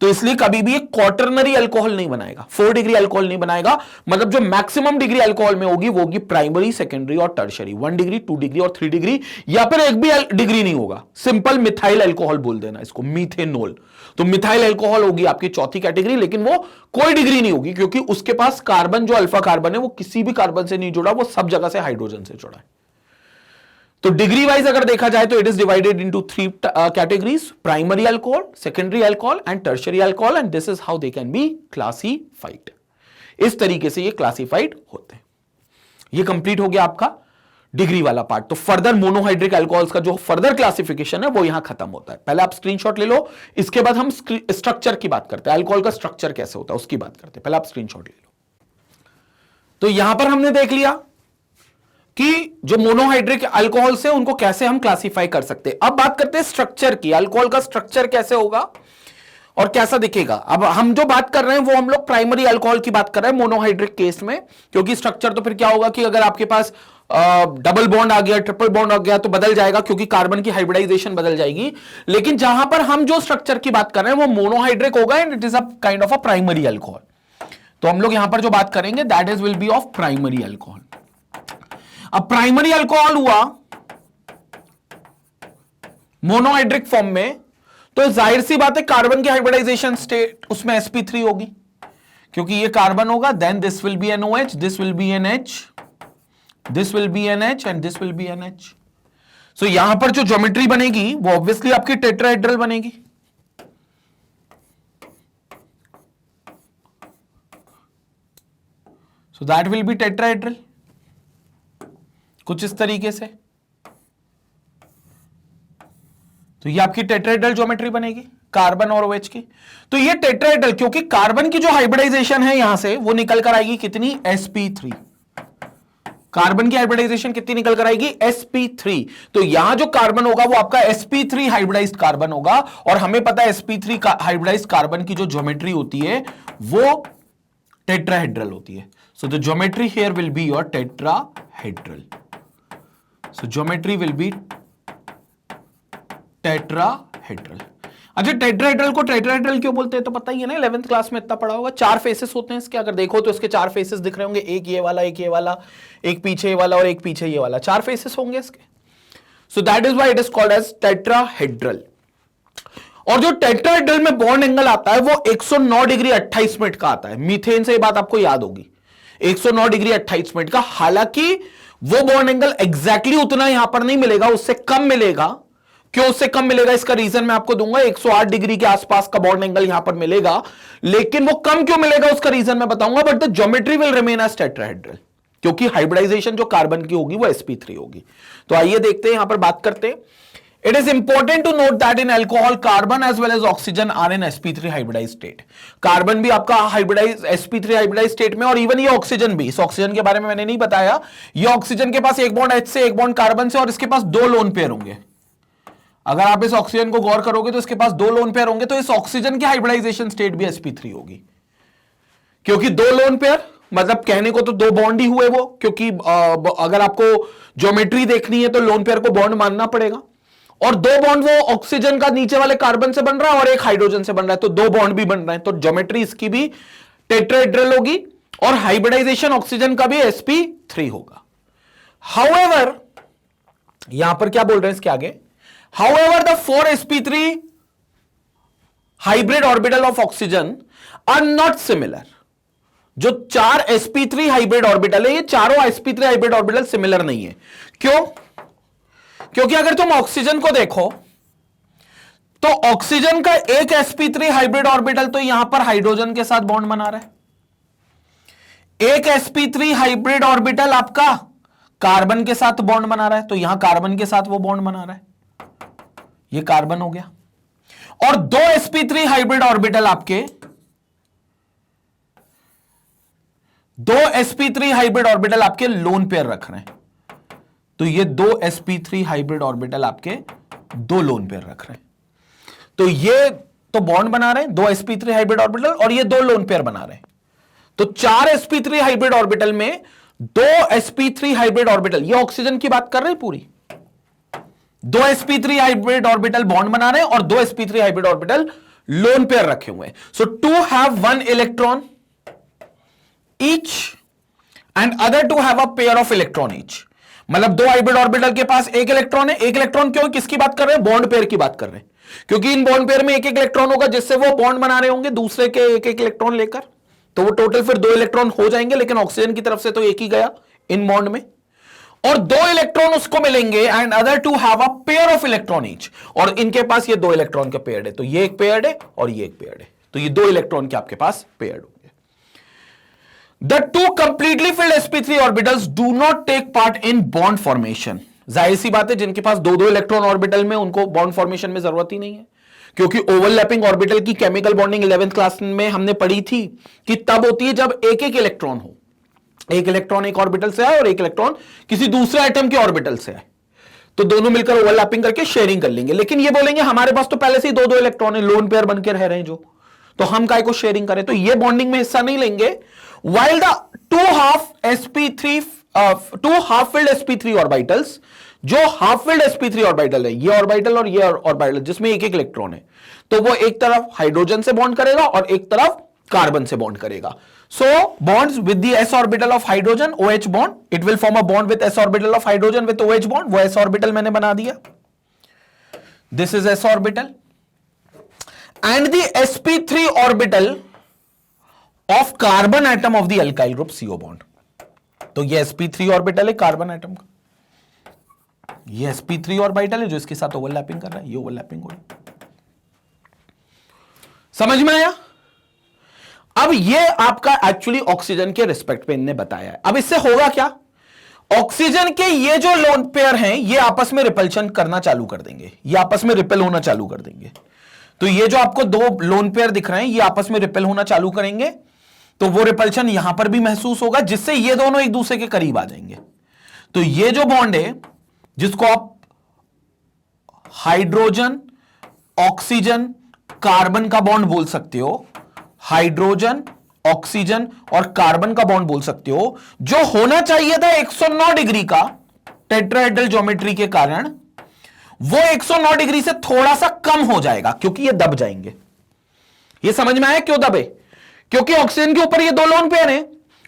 तो इसलिए कभी भी एक क्वाटरनरी अल्कोहल नहीं बनाएगा, 4 डिग्री अल्कोहल नहीं बनाएगा। मतलब जो मैक्सिमम डिग्री अल्कोहल में होगी वो होगी प्राइमरी, सेकेंडरी और टर्शरी। 1 डिग्री, 2 डिग्री और 3 डिग्री, या फिर एक भी डिग्री नहीं होगा। सिंपल मिथाइल अल्कोहल बोल देना इसको, मीथेनॉल। तो मिथाइल अल्कोहल होगी आपकी चौथी कैटेगरी, लेकिन वो कोई डिग्री नहीं होगी क्योंकि उसके पास कार्बन, जो अल्फा कार्बन है, वो किसी भी कार्बन से नहीं जुड़ा, वो सब जगह से हाइड्रोजन से जुड़ा है। तो डिग्री वाइज अगर देखा जाए तो it is divided into 3 categories: primary alcohol, secondary alcohol and tertiary alcohol, and this is how they can be classified. इस तरीके से ये क्लासिफाइड होते हैं। ये कंप्लीट हो गया आपका डिग्री वाला पार्ट। तो फर्दर मोनोहाइड्रिक अल्कोहल्स का जो फर्दर क्लासिफिकेशन है वो यहां खत्म होता है। पहले आप स्क्रीनशॉट ले लो, इसके बाद हम स्ट्रक्चर की बात करते हैं, अल्कोहल का स्ट्रक्चर कैसे होता है उसकी बात करते हैं। पहले आप स्क्रीनशॉट ले लो। तो यहां पर हमने देख लिया कि जो मोनोहाइड्रिक अल्कोहल से उनको कैसे हम क्लासिफाई कर सकते हैं। अब बात करते हैं स्ट्रक्चर की। अल्कोहल का स्ट्रक्चर कैसे होगा और कैसा दिखेगा। अब हम जो बात कर रहे हैं वो हम लोग प्राइमरी अल्कोहल की बात कर रहे हैं मोनोहाइड्रिक केस में, क्योंकि स्ट्रक्चर तो फिर क्या होगा कि अगर आपके पास डबल बॉन्ड आ गया, ट्रिपल बॉन्ड आ गया तो बदल जाएगा, क्योंकि कार्बन की हाइब्रिडाइजेशन बदल जाएगी। लेकिन जहां पर हम जो स्ट्रक्चर की बात कर रहे हैं वो मोनोहाइड्रिक होगा and it is a kind of a primary alcohol. तो हम लोग यहां पर जो बात करेंगे that is will be of primary alcohol. अब प्राइमरी अल्कोहल हुआ मोनोहाइड्रिक फॉर्म में, तो जाहिर सी बात है कार्बन की हाइब्रिडाइजेशन स्टेट उसमें sp3 होगी, क्योंकि ये कार्बन होगा। Then this will be NOH, this will be NH, this will be NH and this will be NH। सो यहां पर जो ज्योमेट्री बनेगी वो ऑब्वियसली आपकी टेट्राहेड्रल बनेगी। So that will be tetrahedral कुछ इस तरीके से। तो ये आपकी टेट्राहेड्रल ज्योमेट्री बनेगी कार्बन और OH की। तो ये टेट्राहेड्रल, क्योंकि कार्बन की जो हाइब्रिडाइजेशन है यहां से वो निकल कर आएगी कितनी? sp3। कार्बन की हाइब्रिडाइजेशन कितनी निकल कर आएगी? sp3। तो यहां जो कार्बन होगा वो आपका sp3 हाइब्रिडाइज्ड कार्बन होगा, और हमें पता है sp3 हाइब्रिडाइज्ड कार्बन की जो ज्योमेट्री होती है वो टेट्राहेड्रल होती है। So the geometry here will be your tetrahedral. So geometry will be tetrahedral। अच्छा, टेट्राहेड्रल को टेट्राहेड्रल क्यों बोलते हैं तो पता ही है ना, 11th क्लास में इतना पढ़ा होगा। 4 फेसेस होते हैं इसके, अगर देखो तो इसके 4 फेसेस दिख रहे होंगे, एक ये वाला, एक ये वाला, एक पीछे ये वाला और एक पीछे ये वाला, 4 फेसेस होंगे इसके। So that is why it is called as tetrahedral. और जो टेट्राहेड्रल में बॉन्ड एंगल आता है वो 109 डिग्री 28 मिनट का आता है। मीथेन से ये बात आपको याद होगी, 109 डिग्री 28 मिनट का। हालांकि वो बॉन्ड एंगल एग्जैक्टली उतना यहां पर नहीं मिलेगा, उससे कम मिलेगा। क्यों उससे कम मिलेगा इसका रीजन मैं आपको दूंगा। 108 डिग्री के आसपास का बॉन्ड एंगल यहां पर मिलेगा, लेकिन वो कम क्यों मिलेगा उसका रीजन मैं बताऊंगा। But the geometry will remain as tetrahedral, क्योंकि हाइब्रिडाइजेशन जो कार्बन की होगी वो sp3 होगी। तो आइए देखते हैं, यहां पर बात करते हैं। It is important to note that in alcohol, carbon as well as oxygen are in sp3 hybridized state। Carbon भी आपका हाइब्रिडाइज sp3 हाइब्रिडाइज स्टेट में, और इवन ये ऑक्सीजन भी। इस ऑक्सीजन के बारे में मैंने नहीं बताया। ये ऑक्सीजन के पास एक बॉन्ड H से, एक बॉन्ड कार्बन से, और इसके पास 2 लोन पेयर होंगे। अगर आप इस ऑक्सीजन को गौर करोगे तो इसके पास 2 लोन पेयर होंगे। तो इस ऑक्सीजन की हाइब्रिडाइजेशन स्टेट भी sp3 होगी, क्योंकि 2 लोन पेयर मतलब कहने को तो 2 बॉन्ड ही हुए वो, क्योंकि अगर आपको ज्योमेट्री देखनी है तो लोन पेयर को बॉन्ड मानना पड़ेगा। और 2 बॉन्ड वो ऑक्सीजन का नीचे वाले कार्बन से बन रहा है और एक हाइड्रोजन से बन रहा है, तो 2 बॉन्ड भी बन रहे हैं। तो ज्योमेट्री इसकी भी टेट्राहेड्रल होगी और हाइब्रिडाइजेशन ऑक्सीजन का भी sp3 होगा। हाउएवर यहां पर क्या बोल रहे हैं इसके आगे, however the 4 sp3 hybrid orbital of oxygen are not similar. जो 4 sp3 हाइब्रिड ऑर्बिटल है, ये चारों sp3 हाइब्रिड ऑर्बिटल सिमिलर नहीं है। क्यों? क्योंकि अगर तुम ऑक्सीजन को देखो तो ऑक्सीजन का एक sp3 हाइब्रिड ऑर्बिटल तो यहां पर हाइड्रोजन के साथ बॉन्ड बना रहा है, एक sp3 हाइब्रिड ऑर्बिटल आपका कार्बन के साथ बॉन्ड बना रहा है, तो यहां कार्बन के साथ वो बॉन्ड बना रहा है, ये कार्बन हो गया। और दो sp3 हाइब्रिड ऑर्बिटल आपके, दो sp3 हाइब्रिड ऑर्बिटल आपके लोन पेयर रख रहे हैं, तो ये दो sp3 हाइब्रिड ऑर्बिटल आपके दो लोन पेयर रख रहे हैं, तो ये तो बॉन्ड बना रहे हैं दो sp3 हाइब्रिड ऑर्बिटल, और ये दो लोन पेयर बना रहे हैं, तो चार sp3 हाइब्रिड ऑर्बिटल में दो sp3 हाइब्रिड ऑर्बिटल, ये ऑक्सीजन की बात कर रहे हैं पूरी, दो sp3 हाइब्रिड ऑर्बिटल बॉन्ड बना रहे हैं और दो sp3 hybrid orbital lone pair रखे हुए हैं। So to have one electron each and other to have a pair of electron each, मतलब दो हाइब्रिड ऑर्बिटल के पास एक इलेक्ट्रॉन है। एक इलेक्ट्रॉन क्यों, किसकी बात कर रहे हैं, बॉन्ड पेयर की बात कर रहे हैं, क्योंकि इन बॉन्ड पेयर में एक एक इलेक्ट्रॉन होगा जिससे वो बॉन्ड बना रहे होंगे दूसरे के एक एक इलेक्ट्रॉन लेकर, तो वो टोटल फिर दो इलेक्ट्रॉन हो जाएंगे, लेकिन ऑक्सीजन की तरफ से तो एक ही गया इन बॉन्ड में, और दो इलेक्ट्रॉन उसको मिलेंगे and other to have a pair of electron each, और इनके पास ये दो इलेक्ट्रॉन का पेयर है, तो ये एक पेयर है और ये एक पेयर है, तो ये दो इलेक्ट्रॉन के आपके पास पेयर होंगे। The two completely filled sp3 orbitals do not take part in bond formation. जाहिर सी बात है, जिनके पास दो दो इलेक्ट्रॉन ऑर्बिटल में, उनको बॉन्ड फॉर्मेशन में जरूरत ही नहीं है, क्योंकि ओवरलैपिंग ऑर्बिटल की केमिकल बॉन्डिंग 11th क्लास में हमने पढ़ी थी कि तब होती है जब एक एक इलेक्ट्रॉन हो, एक इलेक्ट्रॉन एक ऑर्बिटल से आए और एक इलेक्ट्रॉन किसी दूसरे एटम के ऑर्बिटल से आए, तो दोनों मिलकर ओवरलैपिंग करके शेयरिंग कर लेंगे। लेकिन ये बोलेंगे हमारे पास तो पहले से ही दो दो इलेक्ट्रॉन है, लोन पेयर बनकर रह रहे हैं जो, तो हम काय को शेयरिंग करें, तो ये बॉन्डिंग में हिस्सा नहीं लेंगे। while the two half filled sp3 orbitals, जो हाफ फिल्ड sp3 ऑर्बिटल है, ये ऑर्बिटल और ये ऑर्बिटल जिसमें एक एक इलेक्ट्रॉन है, तो वो एक तरफ हाइड्रोजन से बॉन्ड करेगा और एक तरफ कार्बन से बॉन्ड करेगा। So bonds with the s orbital of hydrogen OH bond, it will form a bond with s orbital of hydrogen with OH bond, वो s ऑर्बिटल मैंने बना दिया, this is s orbital, and the sp3 orbital of carbon atom of the alkyl group CO bond, तो ये sp3 orbital है carbon atom का, ये sp3 orbital है जो इसके साथ ओवरलैपिंग कर रहा है, ये ओवरलैपिंग हो रही है, समझ में आया। अब ये आपका एक्चुअली ऑक्सीजन के रिस्पेक्ट पे इनने बताया है। अब इससे होगा क्या, ऑक्सीजन के ये जो लोन पेयर हैं ये आपस में रिपल्शन करना चालू कर देंगे, ये आपस में रिपेल होना चालू कर देंगे, तो ये जो आपको दो लोन पेयर दिख रहे हैं ये आपस में रिपेल होना चालू करेंगे, तो वो रिपल्शन यहां पर भी महसूस होगा, जिससे ये दोनों एक दूसरे के करीब आ जाएंगे। तो ये जो बॉन्ड है जिसको आप हाइड्रोजन ऑक्सीजन कार्बन का बॉन्ड बोल सकते हो, हाइड्रोजन ऑक्सीजन और कार्बन का बॉन्ड बोल सकते हो, जो होना चाहिए था 109 डिग्री का टेट्राहेड्रल ज्योमेट्री के कारण, वो 109 डिग्री से थोड़ा सा कम हो जाएगा क्योंकि ये दब जाएंगे। ये समझ में आया क्यों दबे, क्योंकि ऑक्सीजन के ऊपर ये दो लोन पेयर हैं,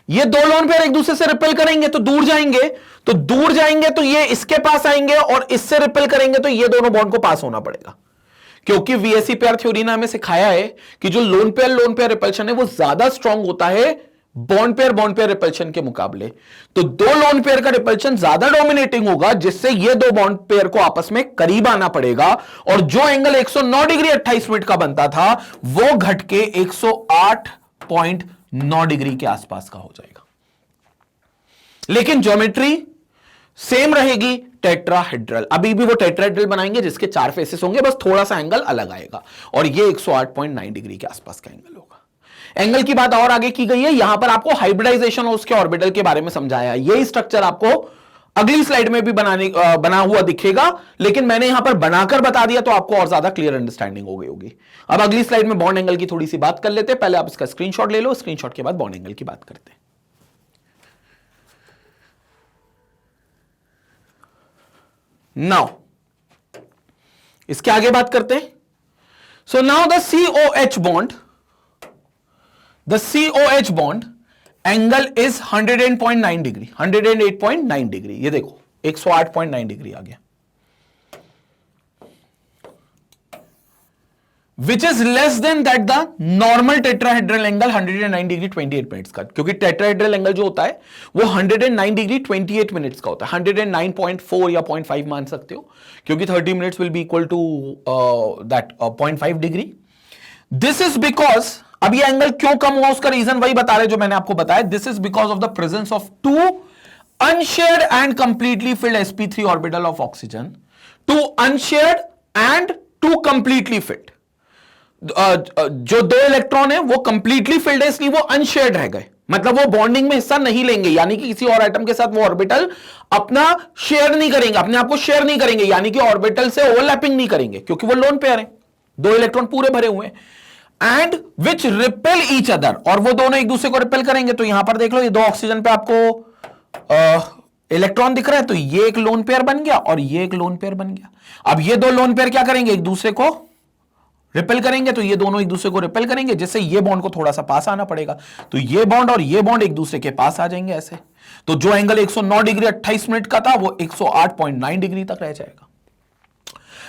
ये दो लोन पेयर एक दूसरे से रिपेल करेंगे तो दूर जाएंगे, तो दूर जाएंगे तो ये इसके पास आएंगे और इससे रिपेल करेंगे तो ये दोनों बॉन्ड को पास होना पड़ेगा, क्योंकि वीएससी पेयर थ्योरी ने हमें सिखाया है कि जो लोन पेयर रिपल्शन है वो ज्यादा स्ट्रांग होता है बॉन्ड पेयर रिपल्शन के मुकाबले। तो दो लोन पेयर का रिपल्शन ज्यादा डोमिनेटिंग होगा, जिससे ये दो बॉन्ड पेयर को आपस में करीब आना पड़ेगा, और जो एंगल 109 डिग्री 28 मिनट का बनता था वो घट के 108.9 डिग्री के आसपास का हो जाएगा, लेकिन ज्योमेट्री सेम रहेगी टेट्राहेड्रल। अभी भी वो टेट्राहेड्रल बनाएंगे जिसके 4 फेसेस होंगे, बस थोड़ा सा एंगल अलग आएगा, और ये 108.9 डिग्री के आसपास का एंगल होगा। एंगल की बात और आगे की गई है, यहां पर आपको हाइब्रिडाइजेशन और उसके ऑर्बिटल के बारे में समझाया है। यही स्ट्रक्चर आपको अगली स्लाइड में भी बना हुआ दिखेगा, लेकिन मैंने यहां पर बनाकर बता दिया तो आपको और ज्यादा क्लियर अंडरस्टैंडिंग हो गई होगी। अब अगली स्लाइड में बॉन्ड एंगल की थोड़ी सी बात कर लेते हैं, पहले आप इसका स्क्रीनशॉट ले लो, स्क्रीनशॉट के बाद बॉन्ड एंगल की बात करते हैं। नाउ इसके आगे बात करते हैं। So now the COH bond, the COH bond angle is 108.9 degree, 108.9 degree, ये देखो 108.9 डिग्री आ गया, which is less than that the normal tetrahedral angle 109 degree 28 minutes का, क्योंकि टेट्राहेड्रल एंगल जो होता है वो 109 डिग्री 28 मिनट्स का होता है, 109.4 या 0.5 मान सकते हो, क्योंकि 30 minutes will be equal to that 0.5 degree. This is because अब ये एंगल क्यों कम हुआ उसका रीजन वही बता रहे जो मैंने आपको बताया, this is because of the presence of two unshared and completely filled sp3 orbital of oxygen, two unshared and two completely filled. जो दो इलेक्ट्रॉन है वो कंप्लीटली फिल्ड है, इसलिए वो अनशेयर्ड रह गए, मतलब वो बॉन्डिंग में हिस्सा नहीं लेंगे, यानी कि किसी और एटम के साथ वो ऑर्बिटल अपना शेयर नहीं करेंगे, अपने आप को शेयर नहीं करेंगे, यानी कि ऑर्बिटल से ओवरलैपिंग नहीं करेंगे, क्योंकि वो लोन पेयर है, दो इलेक्ट्रॉन पूरे भरे हुए हैं। And which repel each other, और वो दोनों एक दूसरे को रिपेल करेंगे। तो यहां पर देख लो, ये दो ऑक्सीजन पे आपको इलेक्ट्रॉन दिख रहा है, तो ये एक लोन पेयर बन गया और ये एक लोन पेयर बन गया। अब ये दो लोन पेयर क्या करेंगे, एक दूसरे को रिपेल करेंगे, तो ये दोनों एक दूसरे को रिपेल करेंगे, जिससे ये बॉन्ड को थोड़ा सा पास आना पड़ेगा, तो ये बॉन्ड और ये बॉन्ड एक दूसरे के पास आ जाएंगे ऐसे। तो जो एंगल 109 डिग्री 28 मिनट का था वो 108.9 डिग्री तक रह जाएगा,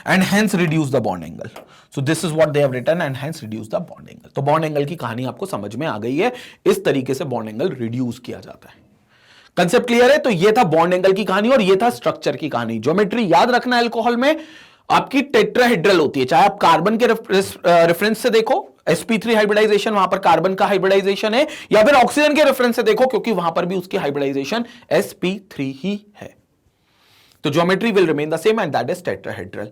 and hence reduce the bond angle. So this is what they have written, and hence reduce the bond angle. तो बॉन्ड एंगल की कहानी आपको समझ में आ गई है, इस तरीके से बॉन्ड एंगल रिड्यूस किया जाता है। कंसेप्ट क्लियर है? तो ये था बॉन्ड एंगल की कहानी और ये था स्ट्रक्चर की कहानी। ज्योमेट्री याद रखना, अल्कोहल में आपकी टेट्राहेड्रल होती है, चाहे आप कार्बन के रेफरेंस से देखो, sp3 हाइब्रिडाइजेशन, वहां पर कार्बन का हाइब्रिडाइजेशन है, या फिर ऑक्सीजन के रेफरेंस से देखो, क्योंकि वहां पर भी उसकी हाइब्रिडाइजेशन sp3 ही है। तो geometry will remain the same and that is tetrahedral.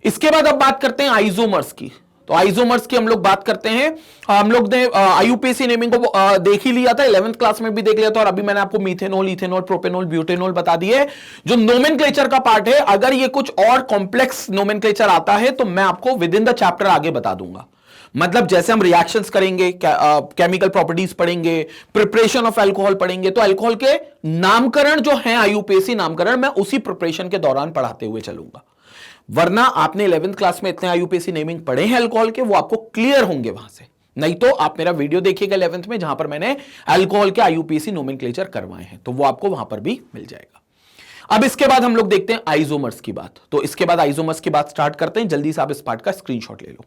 इसके बाद अब बात करते हैं आइसोमर्स की। तो आइसोमर्स की हम लोग बात करते हैं, हम लोग ने आईयूपीएसी नेमिंग को देख ही लिया था, 11th क्लास में भी देख लिया था, और अभी मैंने आपको मीथेनॉल, इथेनॉल, प्रोपेनॉल, ब्यूटेनॉल बता दिए। जो नोमेनक्लेचर का पार्ट है, अगर ये कुछ और कॉम्प्लेक्स नोमेनक्लेचर आता है तो मैं आपको विद इन द चैप्टर आगे बता दूंगा। मतलब जैसे हम रिएक्शंस करेंगे, केमिकल प्रॉपर्टीज पढ़ेंगे, प्रिपरेशन ऑफ अल्कोहल पढ़ेंगे, तो अल्कोहल के नामकरण जो है आईयूपीएसी नामकरण, मैं उसी प्रिपरेशन के दौरान पढ़ाते हुए चलूंगा। वरना आपने 11th क्लास में इतने आईयूपीएसी नेमिंग पढ़े हैं अल्कोहल के, वो आपको क्लियर होंगे वहां से। नहीं तो आप मेरा वीडियो देखिएगा 11th में, जहां पर मैंने अल्कोहल के आईयूपीएसी नोमेनक्लेचर करवाए हैं, तो वो आपको वहां पर भी मिल जाएगा। अब इसके बाद हम लोग देखते हैं आइसोमर्स की बात। तो इसके बाद आइसोमर्स की बात स्टार्ट करते हैं। जल्दी से आप इस पार्ट का स्क्रीनशॉट ले लो।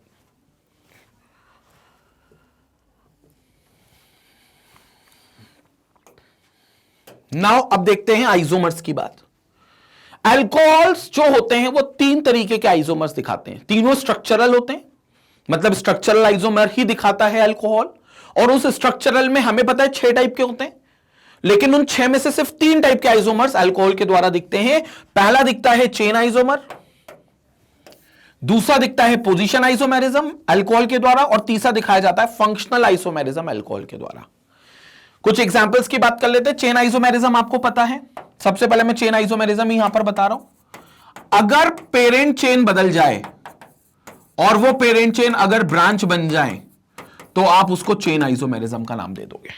नाउ अब देखते हैं आइसोमर्स की बात। अल्कोहल्स जो होते हैं वो तीन तरीके के आइसोमर्स दिखाते हैं, तीनों स्ट्रक्चरल होते हैं, मतलब स्ट्रक्चरल आइसोमर ही दिखाता है अल्कोहल, और उस स्ट्रक्चरल में हमें पता है 6 टाइप के होते हैं, लेकिन उन 6 में से सिर्फ 3 टाइप के आइसोमर्स अल्कोहल के द्वारा दिखते हैं। पहला दिखता है चेन आइसोमर, दूसरा दिखता है पोजीशन आइसोमेरिज्म अल्कोहल के द्वारा, और तीसरा दिखाया जाता है फंक्शनल आइसोमेरिज्म अल्कोहल के द्वारा। कुछ एग्जांपल्स की बात कर लेते हैं। चेन आइसोमेरिज्म आपको पता है, सबसे पहले मैं चेन आइसोमेरिज्म ही यहां पर बता रहा हूं। अगर पेरेंट चेन बदल जाए और वो पेरेंट चेन अगर ब्रांच बन जाए तो आप उसको चेन आइसोमेरिज्म का नाम दे दोगे।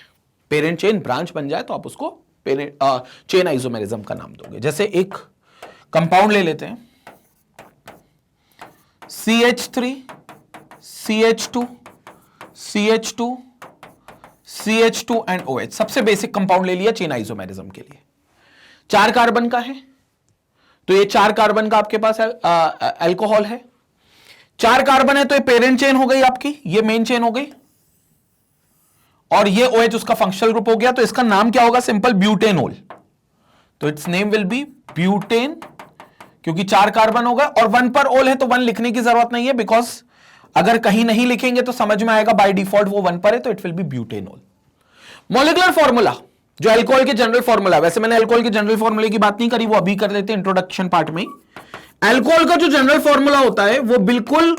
पेरेंट चेन ब्रांच बन जाए तो आप उसको चेन आइसोमेरिज्म का नाम दोगे। जैसे एक कंपाउंड ले लेते हैं, CH3 CH2 CH2 CH2 and OH, सबसे बेसिक कंपाउंड ले लिया चेन आइसोमेरिज्म के लिए। 4 कार्बन का है, तो ये 4 कार्बन का आपके पास अल्कोहल है। 4 कार्बन है तो ये पेरेंट चेन हो गई आपकी, ये मेन चेन हो गई, और ये OH उसका फंक्शनल ग्रुप हो गया। तो इसका नाम क्या होगा? Simple butanol. तो its name will be butane, क्योंकि 4 कार्बन होगा, और 1 पर ओल है तो 1 लिखने की जरूरत नहीं है, बिकॉज अगर कहीं नहीं लिखेंगे तो समझ में आएगा बाय डिफॉल्ट वो 1 पर है, तो it will be butanol. Molecular formula जो अल्कोहल के जनरल फॉर्मूला, वैसे मैंने अल्कोहल के जनरल फॉर्मूले की बात नहीं करी, वो अभी कर लेते हैं इंट्रोडक्शन पार्ट में। अल्कोहल का जो जनरल फॉर्मूला होता है वो बिल्कुल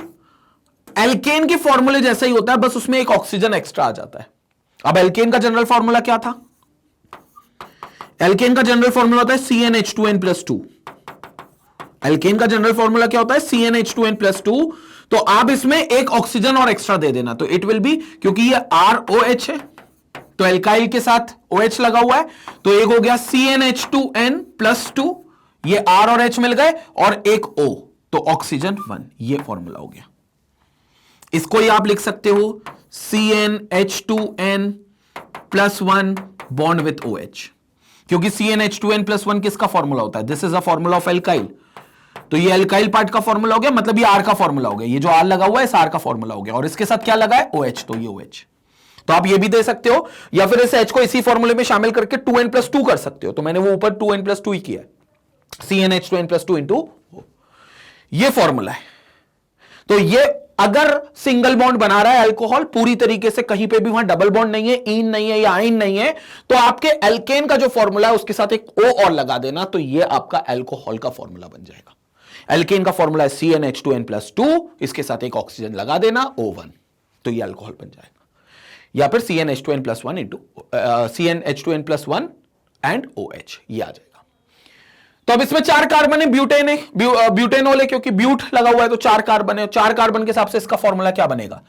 एल्केन के फॉर्मूले जैसा ही होता है, बस उसमें एक ऑक्सीजन एक्स्ट्रा आ जाता है। अब एल्केन का जनरल फॉर्मूला क्या था? एल्केन का जनरल फॉर्मूला होता है CnH2n+2। एल्केन का जनरल फॉर्मूला क्या होता है? CnH2n+2। तो आप इसमें एक ऑक्सीजन और एक्स्ट्रा दे देना, तो इट विल बी, क्योंकि ये ROH है तो एल्काइल के साथ OH लगा हुआ है, तो एक हो गया CnH2n+2, ये R और H मिल गए, और एक O, तो ऑक्सीजन 1, ये फॉर्मूला हो गया। इसको ही आप लिख सकते हो CnH2n+1 बॉन्ड विथ OH, क्योंकि CnH2n+1 किसका फॉर्मूला होता है? This is a formula of alkyl, तो ये एल्काइल पार्ट का फॉर्मूला हो गया, मतलब ये R का फॉर्मूला हो गया, ये जो R लगा हुआ है इस R का फॉर्मूला हो गया, और इसके साथ क्या लगा है? OH, तो ये OH। तो आप ये भी दे सकते हो, या फिर इस H को इसी फॉर्मूले में शामिल करके 2n+2 कर सकते हो, तो मैंने वो ऊपर 2n+2 ही किया है, CnH2n+2 इंटू, ये फॉर्मूला है। तो ये अगर सिंगल बॉन्ड बना रहा है अल्कोहल पूरी तरीके से, कहीं पे भी वहां डबल बॉन्ड नहीं है, ईन नहीं है या आइन नहीं है, तो आपके एल्केन का जो फॉर्मूला है उसके साथ एक O और लगा देना, तो ये आपका अल्कोहल का फॉर्मूला बन जाएगा। एल्केन का फॉर्मूला है CnH2n+2, इसके साथ एक ऑक्सीजन लगा देना O1, तो ये अल्कोहल बन जाएगा। या फिर CnH2n+1 एंड OH, ये आ जाएगा। तो अब इसमें 4 कार्बन है, ब्यूटेन है, ब्यूटेनॉल है, क्योंकि ब्यूट लगा हुआ है तो 4 कार्बन है। 4 कार्बन के हिसाब से इसका फॉर्मूला क्या बनेगा?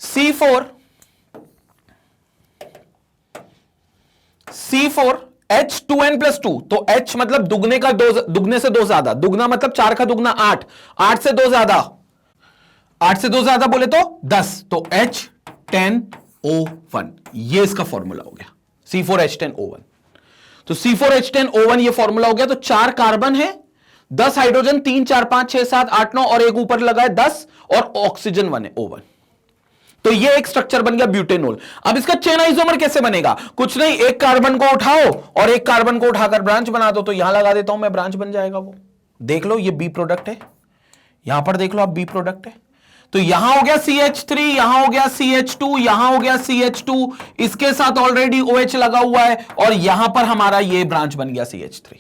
C4H2n+2, तो H मतलब दुगने का दुगने से 2 ज्यादा, दुगना मतलब 4 का दुगना 8, 8 से 2 ज्यादा, 8 से 2 ज्यादा बोले तो 10, तो H10O1, ये इसका फॉर्मूला हो गया C4H10O1। तो C4H10O1 ये फॉर्मूला हो गया। तो 4 कार्बन है, 10 हाइड्रोजन, 3 4 5 6 7 8 9 और एक ऊपर लगा है 10, और ऑक्सीजन 1 है O1। तो ये एक स्ट्रक्चर बन गया ब्यूटेनॉल। अब इसका चेन आइसोमर कैसे बनेगा? कुछ नहीं, एक कार्बन को उठाओ और एक कार्बन को उठाकर ब्रांच बना दो, तो यहां लगा देता हूं मैं, ब्रांच बन जाएगा वो। देख लो ये बी प्रोडक्ट है, यहां पर देख लो आप बी प्रोडक्ट है। तो यहां हो गया CH3, यहां हो गया CH2, यहां हो गया CH2, इसके साथ ऑलरेडी OH लगा हुआ है, और यहां पर हमारा ये ब्रांच बन गया CH3।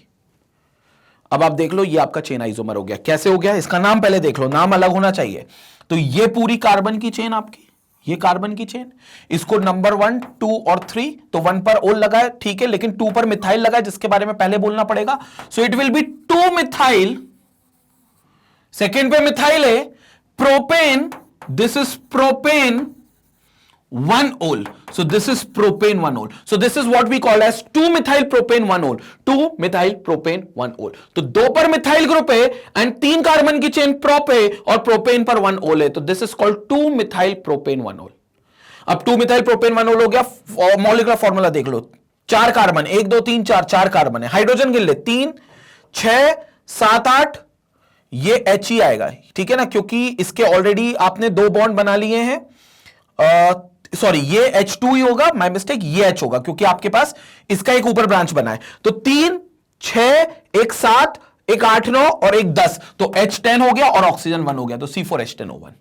अब आप देख लो ये आपका चेन आइसोमर हो गया। कैसे हो गया? इसका नाम पहले देख लो, नाम अलग होना चाहिए। तो ये पूरी कार्बन की चेन आपकी, ये कार्बन की चेन, इसको नंबर 1 2 और 3, तो 1 पर ओल लगा है, ठीक है, लेकिन 2 पर मिथाइल लगा है, जिसके बारे में पहले बोलना पड़ेगा। So it will be 2 methyl, second पे मिथाइल है, propane, this is propane 1 ol, so this is propane 1 ol, so this is what we call as 2-methyl propane 1 ol, 2-methyl propane 1 ol। तो 2 पर मिथाइल ग्रुप है and 3 carbon की chain prop है और propane पर 1 ओल है, तो this is called 2-methyl propane 1 ol। अब 2-methyl propane 1 ol हो गया। मॉलिक्यूलर फॉर्मूला देख लो, 4 कार्बन, 1 2 3 4, 4 कार्बन है, हाइड्रोजन गिन ले, 3 6 7 8, ये H ही आएगा, ठीक है ना, क्योंकि इसके ऑलरेडी आपने 2 बॉन्ड बना लिए हैं। सॉरी, ये H2 ही होगा, माय मिस्टेक, ये H होगा क्योंकि आपके पास इसका एक ऊपर ब्रांच बना है। तो 3 6 1 7 1 8 9 और 1 10, तो H10 हो गया और ऑक्सीजन 1 हो गया, तो C4H10O1।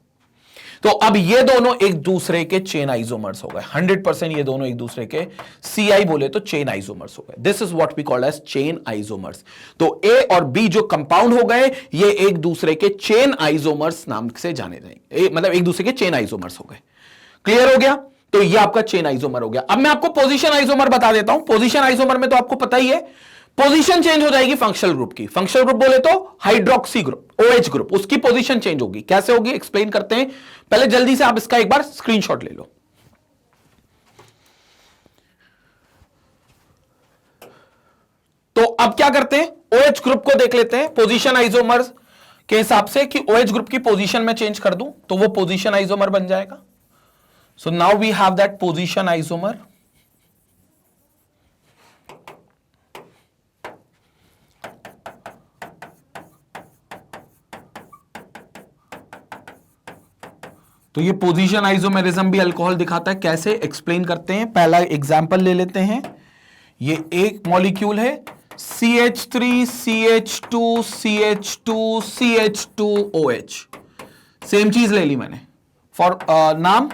तो अब ये दोनों एक दूसरे के चेन आइसोमर्स हो गए, 100% ये दोनों एक दूसरे के CI बोले तो चेन आइसोमर्स हो गए। This is what we call as chain isomers. तो A और B जो कंपाउंड हो गए, ये एक दूसरे के चेन आइसोमर्स नाम से जाने जाएंगे, मतलब एक दूसरे के चेन आइसोमर्स हो गए। क्लियर हो गया? तो ये आपका चेन आइसोमर हो गया। अब मैं आपको पोजीशन आइसोमर बता देता हूं। पोजीशन आइसोमर में तो आपको पता ही है, पोजीशन चेंज हो जाएगी फंक्शनल ग्रुप की। फंक्शनल ग्रुप बोले तो हाइड्रोक्सी ग्रुप, OH ग्रुप, उसकी पोजीशन चेंज होगी। कैसे होगी एक्सप्लेन करते हैं, पहले जल्दी से आप इसका एक बार स्क्रीनशॉट ले लो। तो अब क्या करते हैं, OH ग्रुप को देख लेते हैं पोजीशन आइसोमर के हिसाब से कि OH ग्रुप की पोजीशन में चेंज कर दूं तो वो पोजीशन आइसोमर बन जाएगा। So now we have that position isomer. तो ये पोजीशन आइसोमेरिज्म भी अल्कोहल दिखाता है। कैसे एक्सप्लेन करते हैं, पहला एग्जांपल ले लेते हैं। ये एक मॉलिक्यूल है CH3 CH2 CH2 CH2OH, same चीज ले ली मैंने। फॉर नाम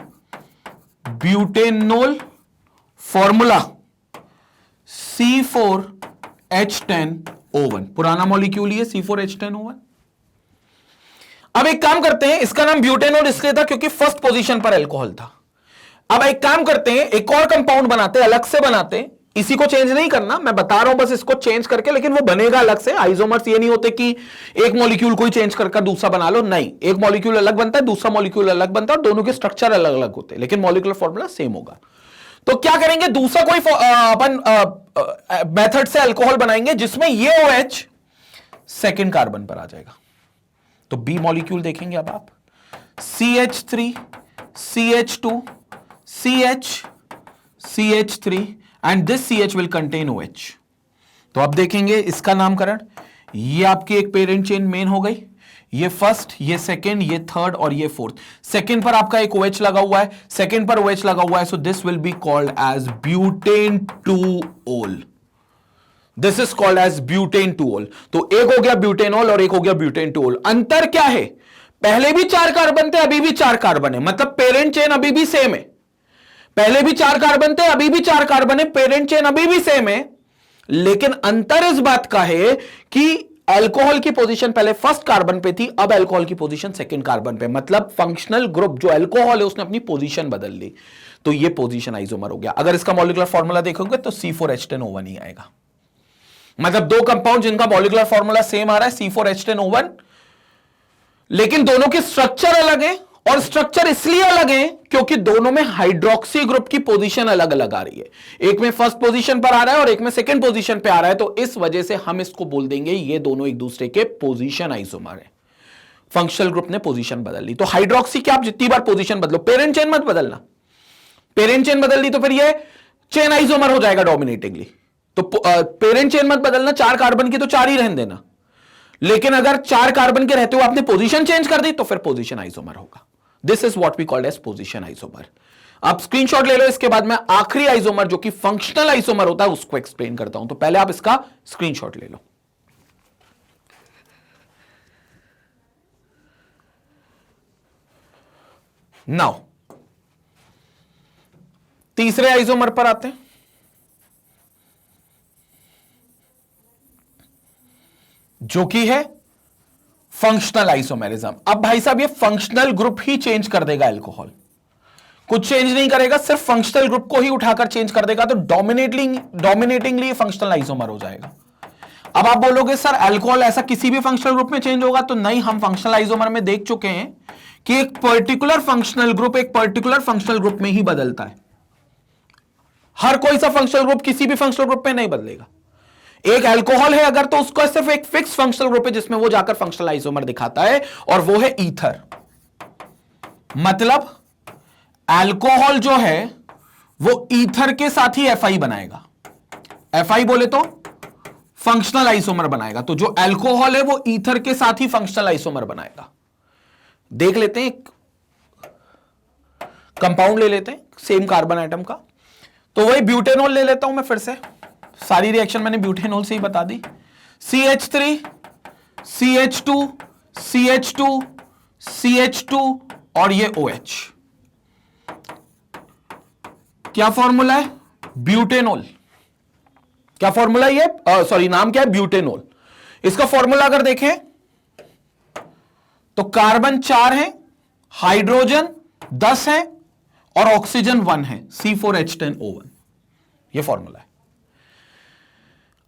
ब्यूटेनॉल, फॉर्मूला C4H10O1, पुराना मॉलिक्यूल ही है C4H10O1। अब एक काम करते हैं, इसका नाम ब्यूटेनॉल इसलिए था क्योंकि फर्स्ट पोजीशन पर अल्कोहल था। अब एक काम करते हैं, एक और कंपाउंड बनाते हैं, अलग से बनाते हैं। इसी को चेंज नहीं करना, मैं बता रहा हूं बस इसको चेंज करके, लेकिन वो बनेगा अलग से। आइसोमर्स ये नहीं होते कि एक मॉलिक्यूल को ही चेंज करके दूसरा बना लो, नहीं, एक मॉलिक्यूल अलग बनता है, दूसरा मॉलिक्यूल अलग बनता है, दोनों के स्ट्रक्चर अलग अलग होते हैं, लेकिन मॉलिक्यूलर फॉर्मूला सेम होगा। तो क्या करेंगे, दूसरा कोई अपन मेथड से अल्कोहल बनाएंगे जिसमें ये OH सेकेंड कार्बन पर आ जाएगा। तो बी मॉलिक्यूल देखेंगे अब आप, CH3 CH2 CH CH3 and this CH will contain OH। तो अब देखेंगे इसका नामकरण, ये आपकी एक पेरेंट चेन मेन हो गई, ये फर्स्ट, ये सेकेंड, ये थर्ड और ये फोर्थ। सेकेंड पर आपका एक OH लगा हुआ है, सेकेंड पर OH लगा हुआ है, so this will be called as butane 2-ol। This is called as butane 2-ol। तो एक हो गया ब्यूटेनॉल और एक हो गया ब्यूटेन 2-ol। अंतर क्या है, पहले भी 4 कार्बन थे, अभी भी 4 कार्बन है, मतलब पेरेंट चेन अभी भी सेम है। पहले भी 4 कार्बन थे, अभी भी 4 कार्बन है, पेरेंट चेन अभी भी सेम है। लेकिन अंतर इस बात का है कि अल्कोहल की पोजीशन पहले फर्स्ट कार्बन पे थी, अब अल्कोहल की पोजीशन सेकंड कार्बन पे, मतलब फंक्शनल ग्रुप जो अल्कोहल है उसने अपनी पोजीशन बदल ली, तो ये पोजीशन आइसोमर हो गया। अगर इसका मॉलिक्यूलर फॉर्मूला देखोगे तो C4H10O1 ही आएगा। मतलब दो कंपाउंड जिनका मॉलिक्यूलर फॉर्मूला सेम आ रहा है C4H10O1, लेकिन दोनों के स्ट्रक्चर अलग है, और स्ट्रक्चर इसलिए अलग है क्योंकि दोनों में हाइड्रोक्सी ग्रुप की पोजीशन अलग अलग आ रही है। एक में फर्स्ट पोजीशन पर आ रहा है और एक में सेकंड पोजीशन पे आ रहा है, तो इस वजह से हम इसको बोल देंगे ये दोनों एक दूसरे के पोजीशन आइसोमर है। फंक्शनल ग्रुप ने पोजीशन बदल ली। तो हाइड्रोक्सी की आप जितनी बार पोजीशन बदलो, पेरेंट चेन मत बदलना, पेरेंट चेन बदल दी तो फिर ये चेन आइसोमर हो जाएगा डोमिनेटिंगली। तो पेरेंट चेन मत बदलना, 4 कार्बन की तो 4 ही रहने देना, लेकिन अगर 4 कार्बन के रहते हुए आपने पोजीशन चेंज कर दी तो फिर पोजीशन आइसोमर होगा। This is what we called as position isomer. आप स्क्रीनशॉट ले लो, इसके बाद मैं आखिरी आइसोमर जो कि फंक्शनल आइसोमर होता है उसको एक्सप्लेन करता हूं। तो पहले आप इसका स्क्रीनशॉट ले लो। नाउ तीसरे आइसोमर पर आते हैं, जो कि है फंक्शनल आइसोमेरिज्म। अब भाई साहब ये फंक्शनल ग्रुप ही चेंज कर देगा अल्कोहल, कुछ चेंज नहीं करेगा, सिर्फ फंक्शनल ग्रुप को ही उठाकर चेंज कर देगा, तो डोमिनेटिंगली फंक्शनल आइसोमर हो जाएगा। अब आप बोलोगे सर अल्कोहल ऐसा किसी भी फंक्शनल ग्रुप में चेंज होगा? तो नहीं, हम फंक्शनल आइसोमर में देख चुके हैं कि एक पर्टिकुलर फंक्शनल ग्रुप एक पर्टिकुलर फंक्शनल ग्रुप में ही बदलता है। हर कोई सा फंक्शनल ग्रुप किसी भी फंक्शनल ग्रुप में नहीं बदलेगा। एक अल्कोहल है अगर, तो उसका सिर्फ एक फिक्स फंक्शनल ग्रुप है जिसमें वो जाकर फंक्शनल आइसोमर दिखाता है, और वो है ईथर। मतलब अल्कोहल जो है वो ईथर के साथ ही एफआई बनाएगा। एफआई बोले तो फंक्शनल आइसोमर बनाएगा। तो जो अल्कोहल है वो ईथर के साथ ही फंक्शनल आइसोमर बनाएगा। देख लेते हैं, एक कंपाउंड ले लेते हैं सेम कार्बन एटम का। तो वही ब्यूटेनॉल ले लेता हूं मैं फिर से, सारी रिएक्शन मैंने ब्यूटेनॉल से ही बता दी। CH3 CH2 CH2 CH2 और ये OH। क्या फॉर्मूला है? ब्यूटेनॉल। क्या फॉर्मूला ये? सॉरी, नाम क्या है? ब्यूटेनॉल। इसका फॉर्मूला अगर देखें तो कार्बन 4 है, हाइड्रोजन 10 है और ऑक्सीजन 1 है, C4H10O1। ये फॉर्मूला है।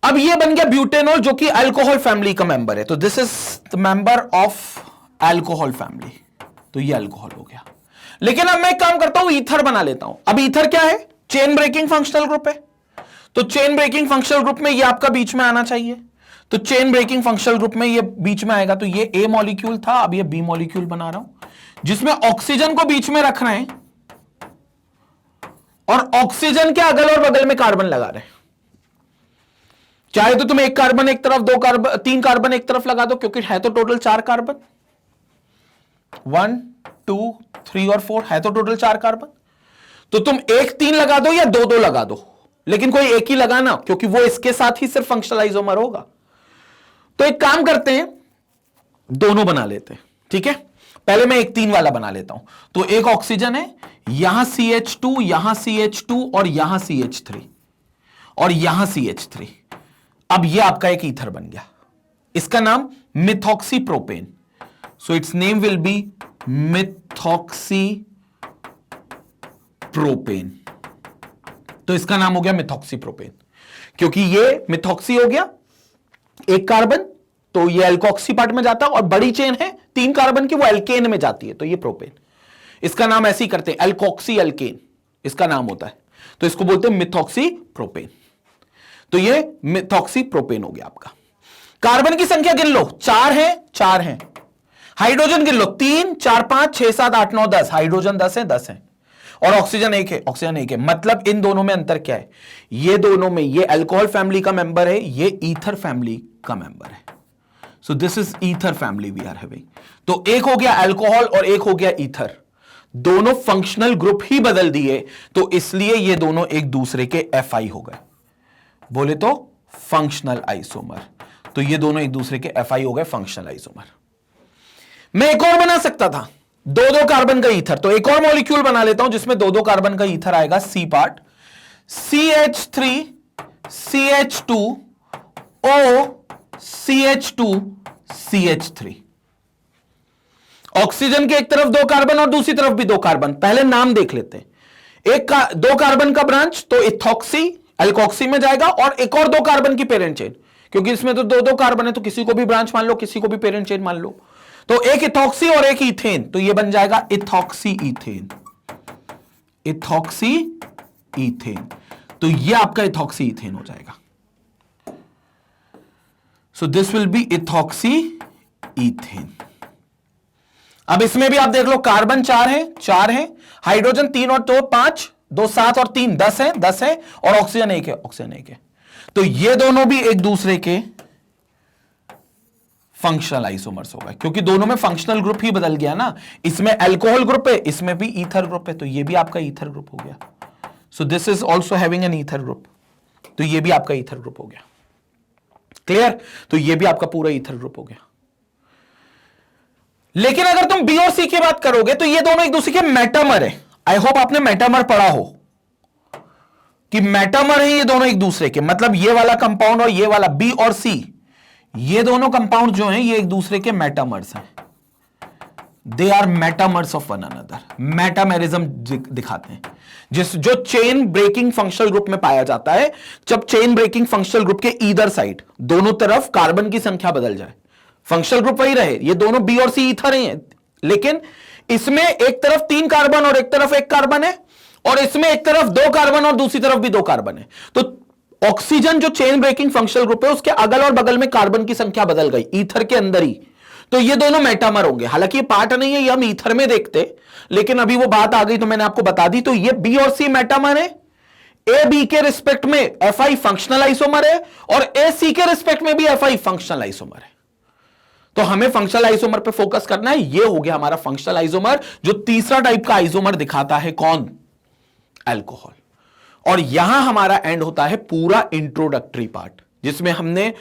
अब ये बन गया ब्यूटेनॉल जो कि अल्कोहल फैमिली का मेंबर है। तो this is the member of alcohol family. तो ये अल्कोहल हो गया। लेकिन अब मैं एक काम करता हूं, ईथर बना लेता हूं। अब ईथर क्या है? चेन ब्रेकिंग फंक्शनल ग्रुप है। तो चेन ब्रेकिंग फंक्शनल ग्रुप में ये आपका बीच में आना चाहिए। तो चेन ब्रेकिंग फंक्शनल ग्रुप में ये बीच में आएगा। तो ये ए मॉलिक्यूल था, अब ये बी मॉलिक्यूल बना रहा हूं, जिसमें ऑक्सीजन को बीच में रख रहे हैं और ऑक्सीजन के अगल और बगल में कार्बन लगा रहे हैं। चाहे तो तुम एक कार्बन एक तरफ, 2 कार्बन, 3 कार्बन एक तरफ लगा दो, क्योंकि है तो टोटल 4 कार्बन, 1 2 3 और 4 है तो टोटल 4 कार्बन। तो तुम 1 3 लगा दो या 2 2 लगा दो, लेकिन कोई एक ही लगाना, क्योंकि वो इसके साथ ही सिर्फ फंक्शनल आइसोमर होगा। तो एक काम करते हैं, दोनों बना लेते हैं। ठीक है, पहले मैं एक 3 वाला बना लेता हूं। तो एक ऑक्सीजन है, यहां CH2, यहां CH2 और यहां CH3 और यहां CH3। अब यह आपका एक ईथर बन गया। इसका नाम methoxy propane. So it's name will B methoxy propane. तो इसका नाम हो गया मिथॉक्सी प्रोपेन, क्योंकि ये मिथॉक्सी हो गया, एक कार्बन, तो ये एल्कोक्सी पार्ट में जाता है, और बड़ी चेन है 3 कार्बन की, वो एल्केन में जाती है, तो ये प्रोपेन। इसका नाम ऐसे ही करते हैं, एल्कोक्सी एल्केन इसका नाम होता है। तो इसको बोलते हैं मिथॉक्सी प्रोपेन। तो ये मिथॉक्सी प्रोपेन हो गया आपका। कार्बन की संख्या गिन लो, 4 है। हाइड्रोजन गिन लो, 3 4 5 6 7 8 9 10। हाइड्रोजन 10 है और ऑक्सीजन 1 है। मतलब इन दोनों में अंतर क्या है? ये दोनों में, ये अल्कोहल फैमिली का मेंबर है, ये ईथर फैमिली का मेंबर है। So this is ether family we are having. तो एक हो गया अल्कोहल और एक हो गया ईथर। दोनों फंक्शनल ग्रुप ही बदल दिए, तो इसलिए ये दोनों एक दूसरे के एफआई हो गए। बोले तो फंक्शनल आइसोमर। तो ये दोनों एक दूसरे के एफआई हो गए, फंक्शनल आइसोमर। मैं एक और बना सकता था, दो दो कार्बन का ईथर, तो एक और मॉलिक्यूल बना लेता हूं जिसमें दो दो कार्बन का ईथर आएगा, C part, CH3 CH2 O CH2 CH3। Oxygen के एक तरफ दो कार्बन और दूसरी तरफ भी दो कार्बन, पहले नाम देख लेते हैं। दो कार्बन का ब्रांच तो इथॉक्सी एल्कोक्सी में जाएगा, और एक और दो कार्बन की पेरेंट चेन, क्योंकि इसमें तो दो दो कार्बन है तो किसी को भी ब्रांच मान लो, किसी को भी पेरेंट चेन मान लो, तो एक इथॉक्सी और एक इथेन, तो ये बन जाएगा इथॉक्सी इथेन, इथॉक्सी इथेन, तो ये आपका इथॉक्सी इथेन हो जाएगा। सो this will B ethoxy ethane. अब इसमें भी आप देख लो, कार्बन चार है, हाइड्रोजन 3 और 2 5, 2 7 और 3 10 है, और ऑक्सीजन एक है, तो ये दोनों भी एक दूसरे के फंक्शनल आइसोमर्स हो गए, क्योंकि दोनों में फंक्शनल ग्रुप ही बदल गया ना, इसमें अल्कोहल ग्रुप है, इसमें भी ईथर ग्रुप है, तो ये भी आपका ईथर ग्रुप हो गया। So this is also having an ether group, तो ये भी आपका ईथर ग्रुप हो गया। क्लियर? तो ये भी आपका पूरा ईथर ग्रुप हो गया। लेकिन अगर तुम बी और सी की बात करोगे तो ये दोनों एक दूसरे के मेटामर है। आई होप आपने मेटामर पढ़ा हो कि मेटामर है ये दोनों एक दूसरे के, मतलब ये वाला कंपाउंड और ये वाला बी और सी, ये दोनों कंपाउंड जो हैं ये एक दूसरे के मेटामर्स हैं। They are metamers of one another, metamerism दिखाते हैं। जो चेन ब्रेकिंग फंक्शनल ग्रुप में पाया जाता है, जब चेन ब्रेकिंग फंक्शनल ग्रुप के ईदर साइड दोनों तरफ कार्बन की संख्या बदल जाए, फंक्शनल ग्रुप वही रहे, ये दोनों बी और सी ईथर हैं, लेकिन इसमें एक तरफ 3 कार्बन और एक तरफ 1 कार्बन है, और इसमें एक तरफ 2 कार्बन और दूसरी तरफ भी 2 कार्बन है। तो ऑक्सीजन जो चेन ब्रेकिंग फंक्शनल ग्रुप है, उसके अगल और बगल में कार्बन की संख्या बदल गई ईथर के अंदर ही, तो ये दोनों मेटामर होंगे। हालांकि ये पार्ट नहीं है, ये हम ईथर में देखते, लेकिन अभी वो बात आ गई तो मैंने आपको बता दी। तो ये बी और सी मेटामर है, ए बी के रिस्पेक्ट में एफ फंक्शनल आइसोमर है, और ए सी के रिस्पेक्ट में भी एफ फंक्शनल आइसोमर है। तो हमें फंक्शनल आइसोमर पे फोकस करना है। ये हो गया हमारा फंक्शनल आइसोमर, जो तीसरा टाइप का आइसोमर दिखाता है, कौन? अल्कोहल। और यहां हमारा एंड होता है पूरा इंट्रोडक्टरी पार्ट, जिसमें हमने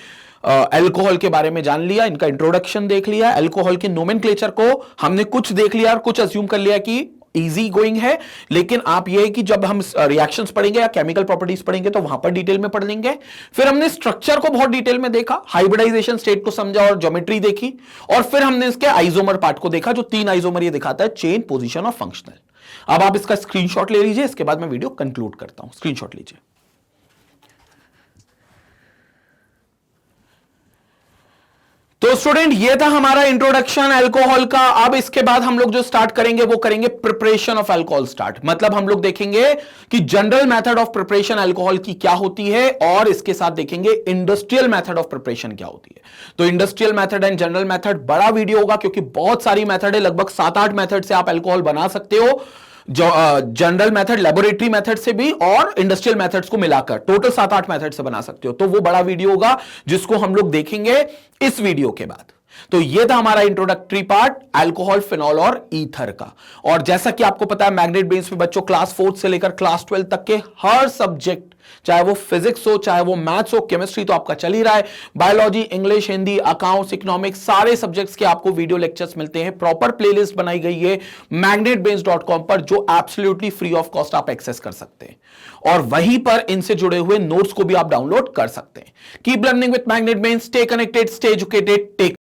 अल्कोहल के बारे में जान लिया, इनका इंट्रोडक्शन देख लिया, अल्कोहल के नोमेनक्लेचर को हमने कुछ देख लिया और कुछ अज्यूम कर लिया कि इजी गोइंग है। लेकिन आप ये कि जब हम रिएक्शंस पढ़ेंगे या केमिकल प्रॉपर्टीज पढ़ेंगे तो वहां पर डिटेल में पढ़ लेंगे। फिर हमने स्ट्रक्चर को बहुत डिटेल में देखा, हाइब्रिडाइजेशन स्टेट को समझा और ज्योमेट्री देखी, और फिर हमने इसके आइसोमर पार्ट को देखा, जो 3 आइसोमर ये दिखाता है, चेन, पोजीशन और फंक्शनल। अब आप इसका स्क्रीनशॉट ले लीजिए, इसके बाद मैं वीडियो कंक्लूड करता हूं। स्क्रीनशॉट लीजिए। तो स्टूडेंट, ये था हमारा इंट्रोडक्शन अल्कोहल का। अब इसके बाद हम लोग जो स्टार्ट करेंगे वो करेंगे प्रिपरेशन ऑफ अल्कोहल स्टार्ट। मतलब हम लोग देखेंगे कि general method of preparation alcohol की क्या होती है, और इसके साथ देखेंगे इंडस्ट्रियल मेथड ऑफ प्रिपरेशन क्या होती है। तो industrial method and general method बड़ा वीडियो होगा, क्योंकि बहुत सारी मेथड है, लगभग 7-8 मेथड से आप अल्कोहल बना सकते हो, जनरल मेथड, लेबोरेटरी मेथड से भी, और इंडस्ट्रियल मेथड्स को मिलाकर टोटल 7-8 मेथड से बना सकते हो। तो वो बड़ा वीडियो होगा जिसको हम लोग देखेंगे इस वीडियो के बाद। तो ये था हमारा इंट्रोडक्टरी पार्ट अल्कोहल, फिनॉल और ईथर का। और जैसा कि आपको पता है, मैग्नेट बेस पे बच्चों क्लास 4 से लेकर क्लास 12 तक के हर सब्जेक्ट, चाहे वो फिजिक्स हो, चाहे वो मैथ्स हो, केमिस्ट्री तो आपका चल ही रहा है, biology, English, Hindi, accounts, economics, सारे सब्जेक्ट्स के आपको वीडियो लेक्चर्स मिलते हैं। प्रॉपर प्लेलिस्ट बनाई गई है magnetbrains.com पर, जो एब्सोल्युटली फ्री ऑफ कॉस्ट आप एक्सेस कर सकते हैं, और वहीं पर इनसे जुड़े हुए नोट्स को भी आप डाउनलोड कर सकते हैं। Keep learning with Magnet Brains, stay connected, stay educated, take